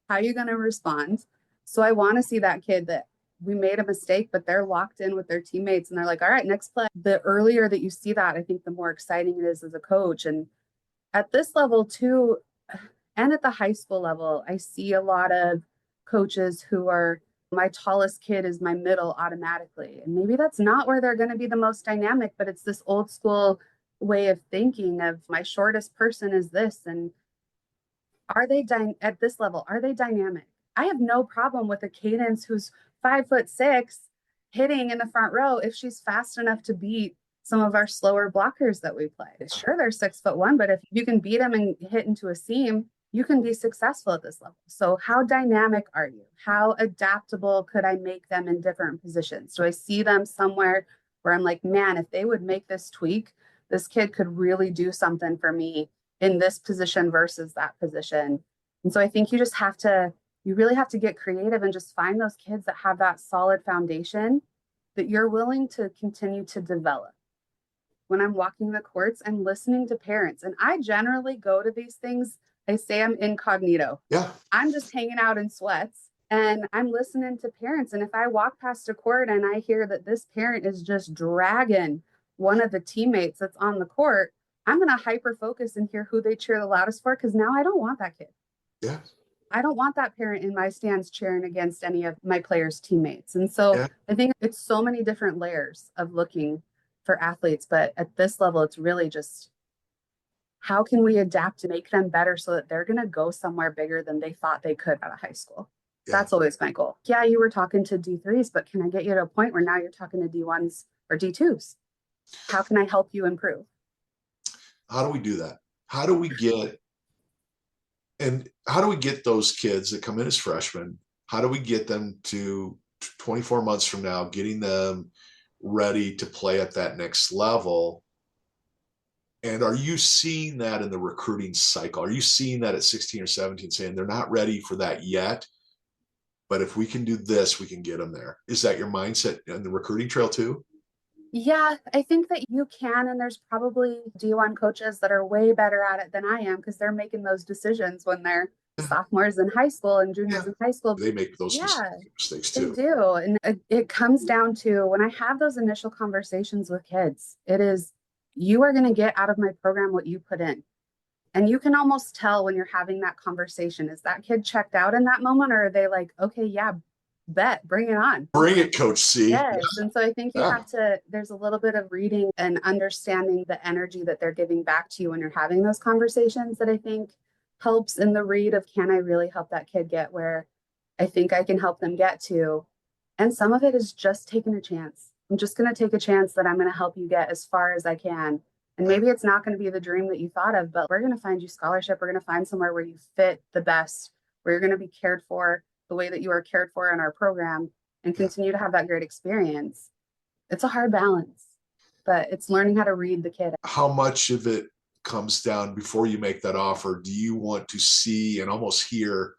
How are you going to respond? So I want to see that kid that we made a mistake, but they're locked in with their teammates and they're like, all right, next play. The earlier that you see that, I think the more exciting it is as a coach. And at this level too, and at the high school level, I see a lot of coaches who are, my tallest kid is my middle automatically. And maybe that's not where they're going to be the most dynamic, but it's this old school way of thinking of my shortest person is this. And are they at this level? Are they dynamic? I have no problem with a Cadence who's 5'6" hitting in the front row if she's fast enough to beat some of our slower blockers that we play. Sure, they're 6'1", but if you can beat them and hit into a seam, you can be successful at this level. So how dynamic are you? How adaptable could I make them in different positions? Do I see them somewhere where I'm like, man, if they would make this tweak, this kid could really do something for me in this position versus that position. And so I think you really have to get creative and just find those kids that have that solid foundation that you're willing to continue to develop. When I'm walking the courts, I'm listening to parents. And I generally go to these things, I say I'm incognito. Yeah. I'm just hanging out in sweats and I'm listening to parents. And if I walk past a court and I hear that this parent is just dragging one of the teammates that's on the court, I'm going to hyper focus and hear who they cheer the loudest for, because now I don't want that kid. Yeah. I don't want that parent in my stands cheering against any of my players' teammates. And so Yeah. I think it's so many different layers of looking for athletes. But at this level, it's really just how can we adapt to make them better so that they're going to go somewhere bigger than they thought they could out of high school. Yeah. That's always my goal. Yeah, you were talking to D3s, but can I get you to a point where now you're talking to D1s or D2s? How can I help you improve? How do we do that? How do we get those kids that come in as freshmen? How do we get them to 24 months from now, getting them ready to play at that next level? And are you seeing that in the recruiting cycle? Are you seeing that at 16 or 17 saying they're not ready for that yet, but if we can do this, we can get them there? Is that your mindset in the recruiting trail too? Yeah, I think that you can, and there's probably D1 coaches that are way better at it than I am because they're making those decisions when they're sophomores in high school and juniors in high school. They make those Yeah, mistakes they too. do. And it comes down to when I have those initial conversations with kids, it is, you are going to get out of my program what you put in. And you can almost tell when you're having that conversation, is that kid checked out in that moment? Or are they like, okay, yeah, bet, bring it on. Bring it, Coach C. Yes. And so I think you have to, there's a little bit of reading and understanding the energy that they're giving back to you when you're having those conversations that I think helps in the read of, can I really help that kid get where I think I can help them get to? And some of it is just taking a chance. I'm just going to take a chance that I'm going to help you get as far as I can. And maybe it's not going to be the dream that you thought of, but we're going to find you scholarship. We're going to find somewhere where you fit the best, where you're going to be cared for the way that you are cared for in our program and continue to have that great experience. It's a hard balance. but it's learning how to read the kid. How much of it comes down before you make that offer? Do you want to see and almost hear,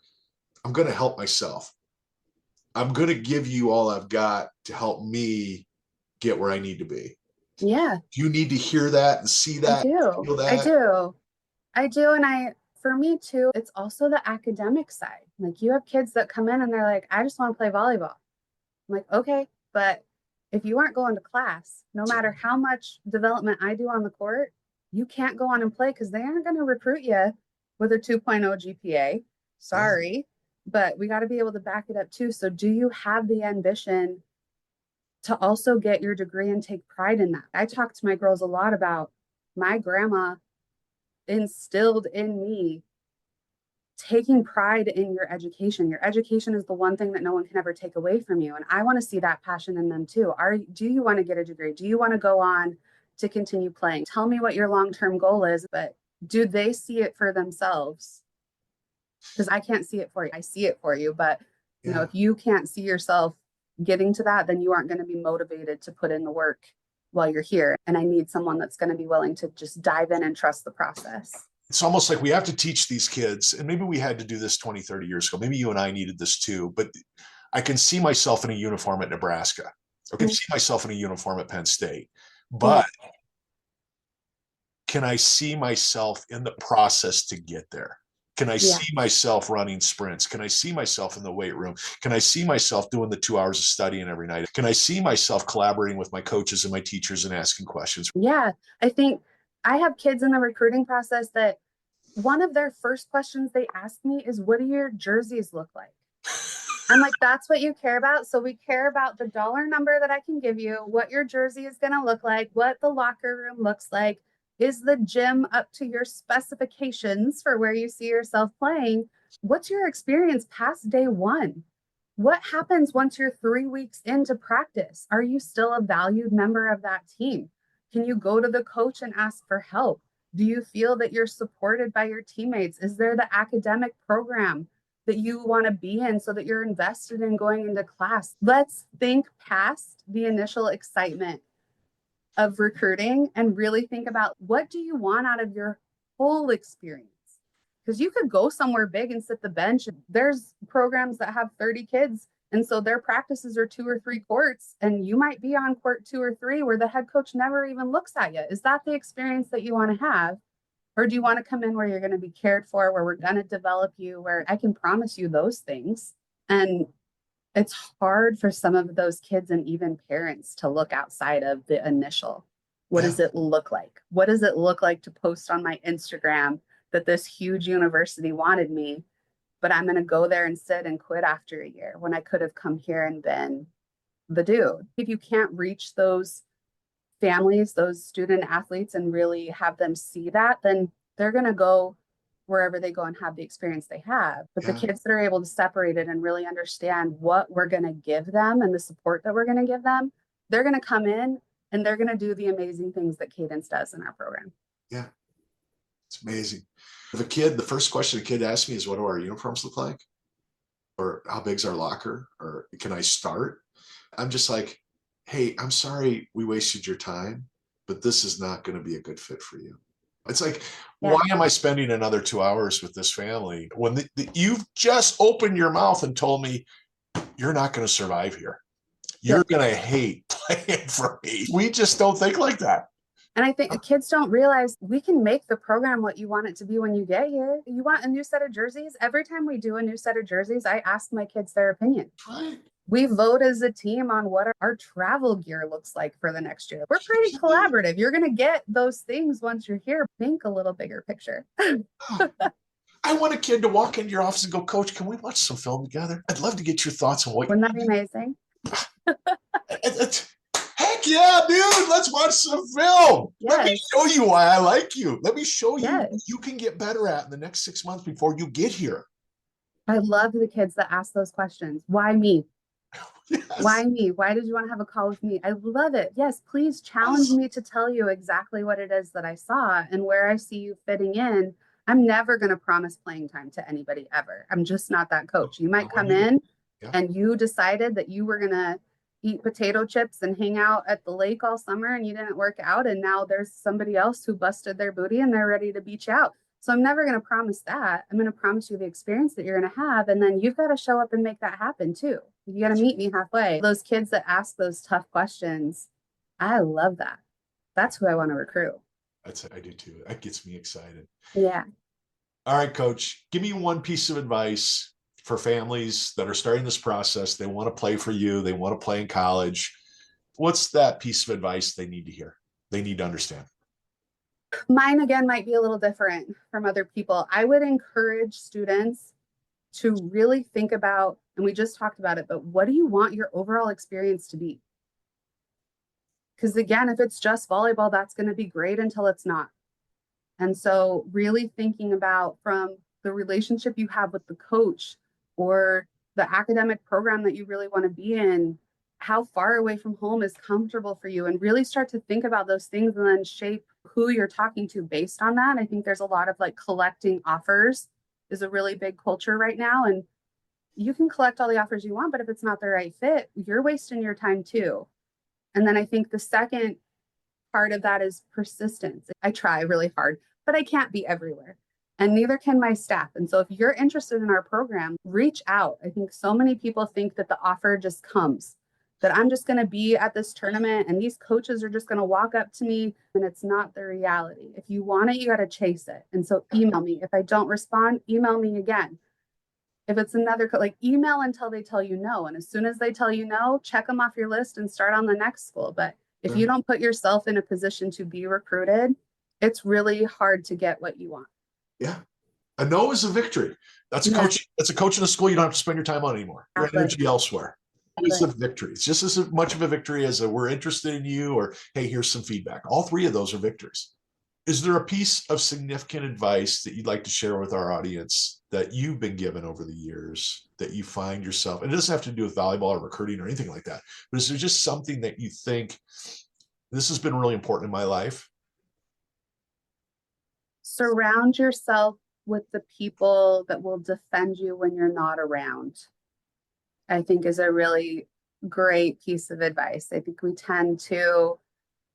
I'm going to help myself. I'm going to give you all I've got to help me get where I need to be. Yeah, Do you need to hear that and see I that, do. feel I that? do. I do. And for me too, it's also the academic side. Like you have kids that come in and they're like, I just want to play volleyball. I'm like, okay, but if you aren't going to class, no matter how much development I do on the court, you can't go on and play because they aren't going to recruit you with a 2.0 GPA. Yeah. Sorry, but we got to be able to back it up too. So, do you have the ambition to also get your degree and take pride in that? I talk to my girls a lot about my grandma instilled in me taking pride in your education. Your education is the one thing that no one can ever take away from you. And I want to see that passion in them too. Do you want to get a degree? Do you want to go on to continue playing? Tell me what your long-term goal is, but do they see it for themselves? Because I can't see it for you. I see it for you, but Yeah. if you can't see yourself getting to that, then you aren't going to be motivated to put in the work while you're here. And I need someone that's going to be willing to just dive in and trust the process. It's almost like we have to teach these kids, and maybe we had to do this 20, 30 years ago. Maybe you and I needed this too, but I can see myself in a uniform at Nebraska. I can see myself in a uniform at Penn State, but can I see myself in the process to get there? Can I see myself running sprints? Can I see myself in the weight room? Can I see myself doing the 2 hours of studying every night? Can I see myself collaborating with my coaches and my teachers and asking questions? Yeah, I think I have kids in the recruiting process that one of their first questions they ask me is, what do your jerseys look like? I'm like, that's what you care about. So we care about the dollar number that I can give you, what your jersey is going to look like, what the locker room looks like. Is the gym up to your specifications for where you see yourself playing? What's your experience past day one? What happens once you're 3 weeks into practice? Are you still a valued member of that team? Can you go to the coach and ask for help? Do you feel that you're supported by your teammates? Is there the academic program that you want to be in so that you're invested in going into class? Let's think past the initial excitement of recruiting and really think about, what do you want out of your whole experience? Because you could go somewhere big and sit the bench. There's programs that have 30 kids, and so their practices are 2 or 3 courts, and you might be on court 2 or 3 where the head coach never even looks at you. Is that the experience that you want to have? Or do you want to come in where you're going to be cared for, where we're going to develop you, where I can promise you those things? And it's hard for some of those kids and even parents to look outside of the initial. What does it look like? What does it look like to post on my Instagram that this huge university wanted me, but I'm going to go there and sit and quit after a year when I could have come here and been the dude? If you can't reach those families, those student athletes, and really have them see that, then they're going to go wherever they go and have the experience they have. But the kids that are able to separate it and really understand what we're going to give them and the support that we're going to give them, they're going to come in and they're going to do the amazing things that Cadence does in our program. Yeah, it's amazing. The first question a kid asks me is, what do our uniforms look like? Or how big's our locker? Or can I start? I'm just like, hey, I'm sorry we wasted your time, but this is not going to be a good fit for you. It's like, why am I spending another 2 hours with this family when you've just opened your mouth and told me you're not going to survive here? You're going to hate playing for me. We just don't think like that. And I think kids don't realize we can make the program what you want it to be when you get here. You want a new set of jerseys? Every time we do a new set of jerseys, I ask my kids their opinion. Right. We vote as a team on what our travel gear looks like for the next year. We're pretty collaborative. You're going to get those things once you're here. Think a little bigger picture. I want a kid to walk into your office and go, Coach, can we watch some film together? I'd love to get your thoughts on what. Wouldn't that be amazing? Heck yeah, dude. Let's watch some film. Yes. Let me show you why I like you. Let me show you Yes. what you can get better at in the next 6 months before you get here. I love the kids that ask those questions. Why me? Yes. Why me? Why did you want to have a call with me? I love it. Yes, please challenge me to tell you exactly what it is that I saw and where I see you fitting in. I'm never going to promise playing time to anybody ever. I'm just not that coach. You might come in and you decided that you were going to, eat potato chips and hang out at the lake all summer and you didn't work out. And now there's somebody else who busted their booty and they're ready to beat you out. So I'm never going to promise that. I'm going to promise you the experience that you're going to have. And then you've got to show up and make that happen too. You got to meet me halfway. Those kids that ask those tough questions, I love that. That's who I want to recruit. I do too. That gets me excited. Yeah. All right, Coach, give me one piece of advice for families that are starting this process. They want to play for you. They want to play in college. What's that piece of advice they need to hear? They need to understand. Mine, again, might be a little different from other people. I would encourage students to really think about, and we just talked about it, but what do you want your overall experience to be? Because again, if it's just volleyball, that's going to be great until it's not. And so really thinking about from the relationship you have with the coach or the academic program that you really want to be in, how far away from home is comfortable for you, and really start to think about those things and then shape who you're talking to based on that. I think there's a lot of like collecting offers is a really big culture right now. And you can collect all the offers you want, but if it's not the right fit, you're wasting your time too. And then I think the second part of that is persistence. I try really hard, but I can't be everywhere. And neither can my staff. And so if you're interested in our program, reach out. I think so many people think that the offer just comes, that I'm just going to be at this tournament and these coaches are just going to walk up to me, and it's not the reality. If you want it, you got to chase it. And so email me. If I don't respond, email me again. If it's another, like email until they tell you no. And as soon as they tell you no, check them off your list and start on the next school. But if you don't put yourself in a position to be recruited, it's really hard to get what you want. Yeah. A no is a victory. That's a coach. That's a coach in a school you don't have to spend your time on anymore. Your energy elsewhere. It's a victory. It's just as much of a victory as we're interested in you, or hey, here's some feedback. All three of those are victories. Is there a piece of significant advice that you'd like to share with our audience that you've been given over the years that you find yourself, and it doesn't have to do with volleyball or recruiting or anything like that, but is there just something that you think this has been really important in my life? Surround yourself with the people that will defend you when you're not around, I think is a really great piece of advice. I think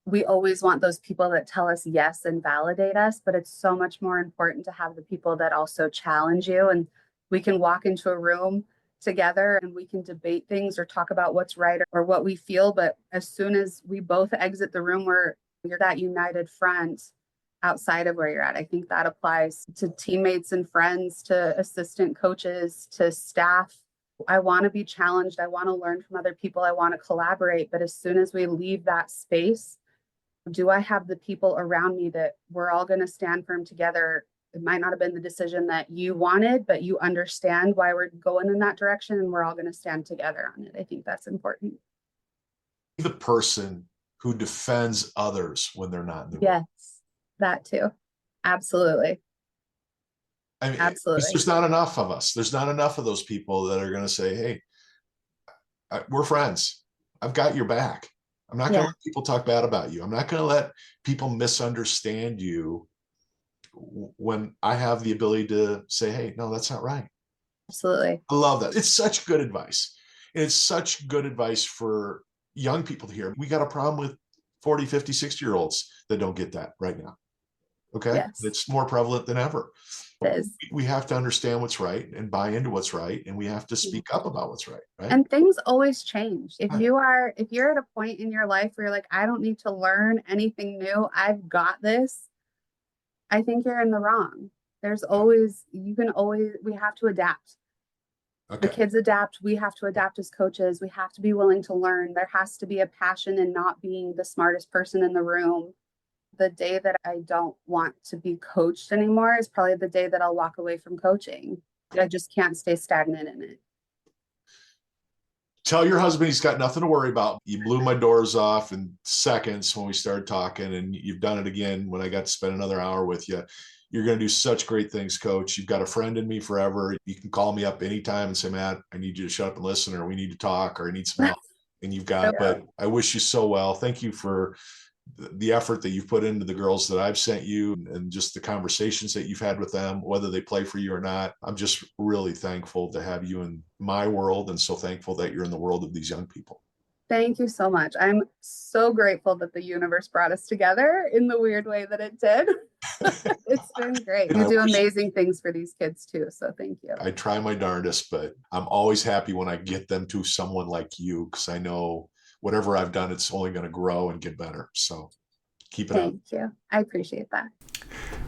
we always want those people that tell us yes and validate us, but it's so much more important to have the people that also challenge you. And we can walk into a room together and we can debate things or talk about what's right or what we feel. But as soon as we both exit the room, you're that united front outside of where you're at. I think that applies to teammates and friends, to assistant coaches, to staff. I want to be challenged. I want to learn from other people. I want to collaborate. But as soon as we leave that space, do I have the people around me that we're all going to stand firm together? It might not have been the decision that you wanted, but you understand why we're going in that direction and we're all going to stand together on it. I think that's important. The person who defends others when they're not in the room. Yes, that too. Absolutely. I mean, absolutely. There's not enough of us. There's not enough of those people that are going to say, hey, we're friends. I've got your back. I'm not going to let people talk bad about you. I'm not going to let people misunderstand you when I have the ability to say, hey, no, that's not right. Absolutely. I love that. It's such good advice. And it's such good advice for young people to hear. We got a problem with 40, 50, 60-year-olds that don't get that right now. Okay. Yes. It's more prevalent than ever. It is. We have to understand what's right and buy into what's right. And we have to speak up about what's right. Right. And things always change. If you're at a point in your life where you're like, I don't need to learn anything new, I've got this, I think you're in the wrong. We have to adapt. Okay. The kids adapt. We have to adapt as coaches. We have to be willing to learn. There has to be a passion in not being the smartest person in the room. The day that I don't want to be coached anymore is probably the day that I'll walk away from coaching. I just can't stay stagnant in it. Tell your husband he's got nothing to worry about. You blew my doors off in seconds when we started talking, and you've done it again when I got to spend another hour with you. You're going to do such great things, Coach. You've got a friend in me forever. You can call me up anytime and say, Matt, I need you to shut up and listen, or we need to talk, or I need some help. And you've got it. But I wish you so well. Thank you for the effort that you've put into the girls that I've sent you, and just the conversations that you've had with them, whether they play for you or not. I'm just really thankful to have you in my world, and so thankful that you're in the world of these young people. Thank you so much. I'm so grateful that the universe brought us together in the weird way that it did. It's been great. You do amazing things for these kids too. So thank you. I try my darndest, but I'm always happy when I get them to someone like you, because I know whatever I've done, it's only going to grow and get better. So keep it up. Thank you. I appreciate that.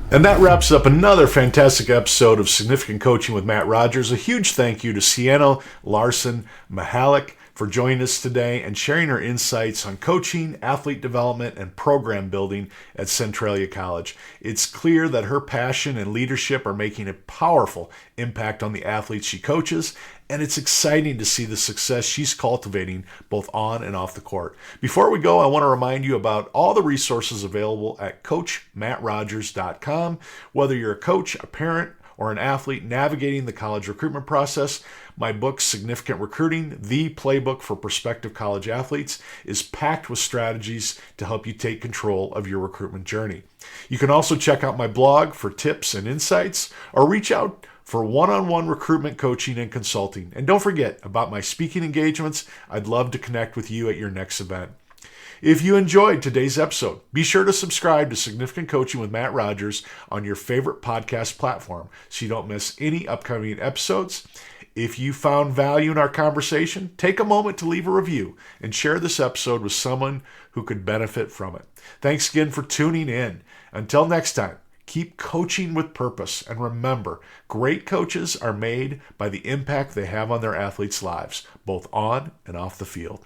And that wraps up another fantastic episode of Significant Coaching with Matt Rogers. A huge thank you to Ceanna Larson-Michalek for joining us today and sharing her insights on coaching, athlete development, and program building at Centralia College. It's clear that her passion and leadership are making a powerful impact on the athletes she coaches, and it's exciting to see the success she's cultivating both on and off the court. Before we go, I want to remind you about all the resources available at CoachMattRogers.com. Whether you're a coach, a parent, or an athlete navigating the college recruitment process, my book, Significant Recruiting, the playbook for prospective college athletes, is packed with strategies to help you take control of your recruitment journey. You can also check out my blog for tips and insights, or reach out for one-on-one recruitment coaching and consulting. And don't forget about my speaking engagements. I'd love to connect with you at your next event. If you enjoyed today's episode, be sure to subscribe to Significant Coaching with Matt Rogers on your favorite podcast platform so you don't miss any upcoming episodes. If you found value in our conversation, take a moment to leave a review and share this episode with someone who could benefit from it. Thanks again for tuning in. Until next time, keep coaching with purpose, and remember, great coaches are made by the impact they have on their athletes' lives, both on and off the field.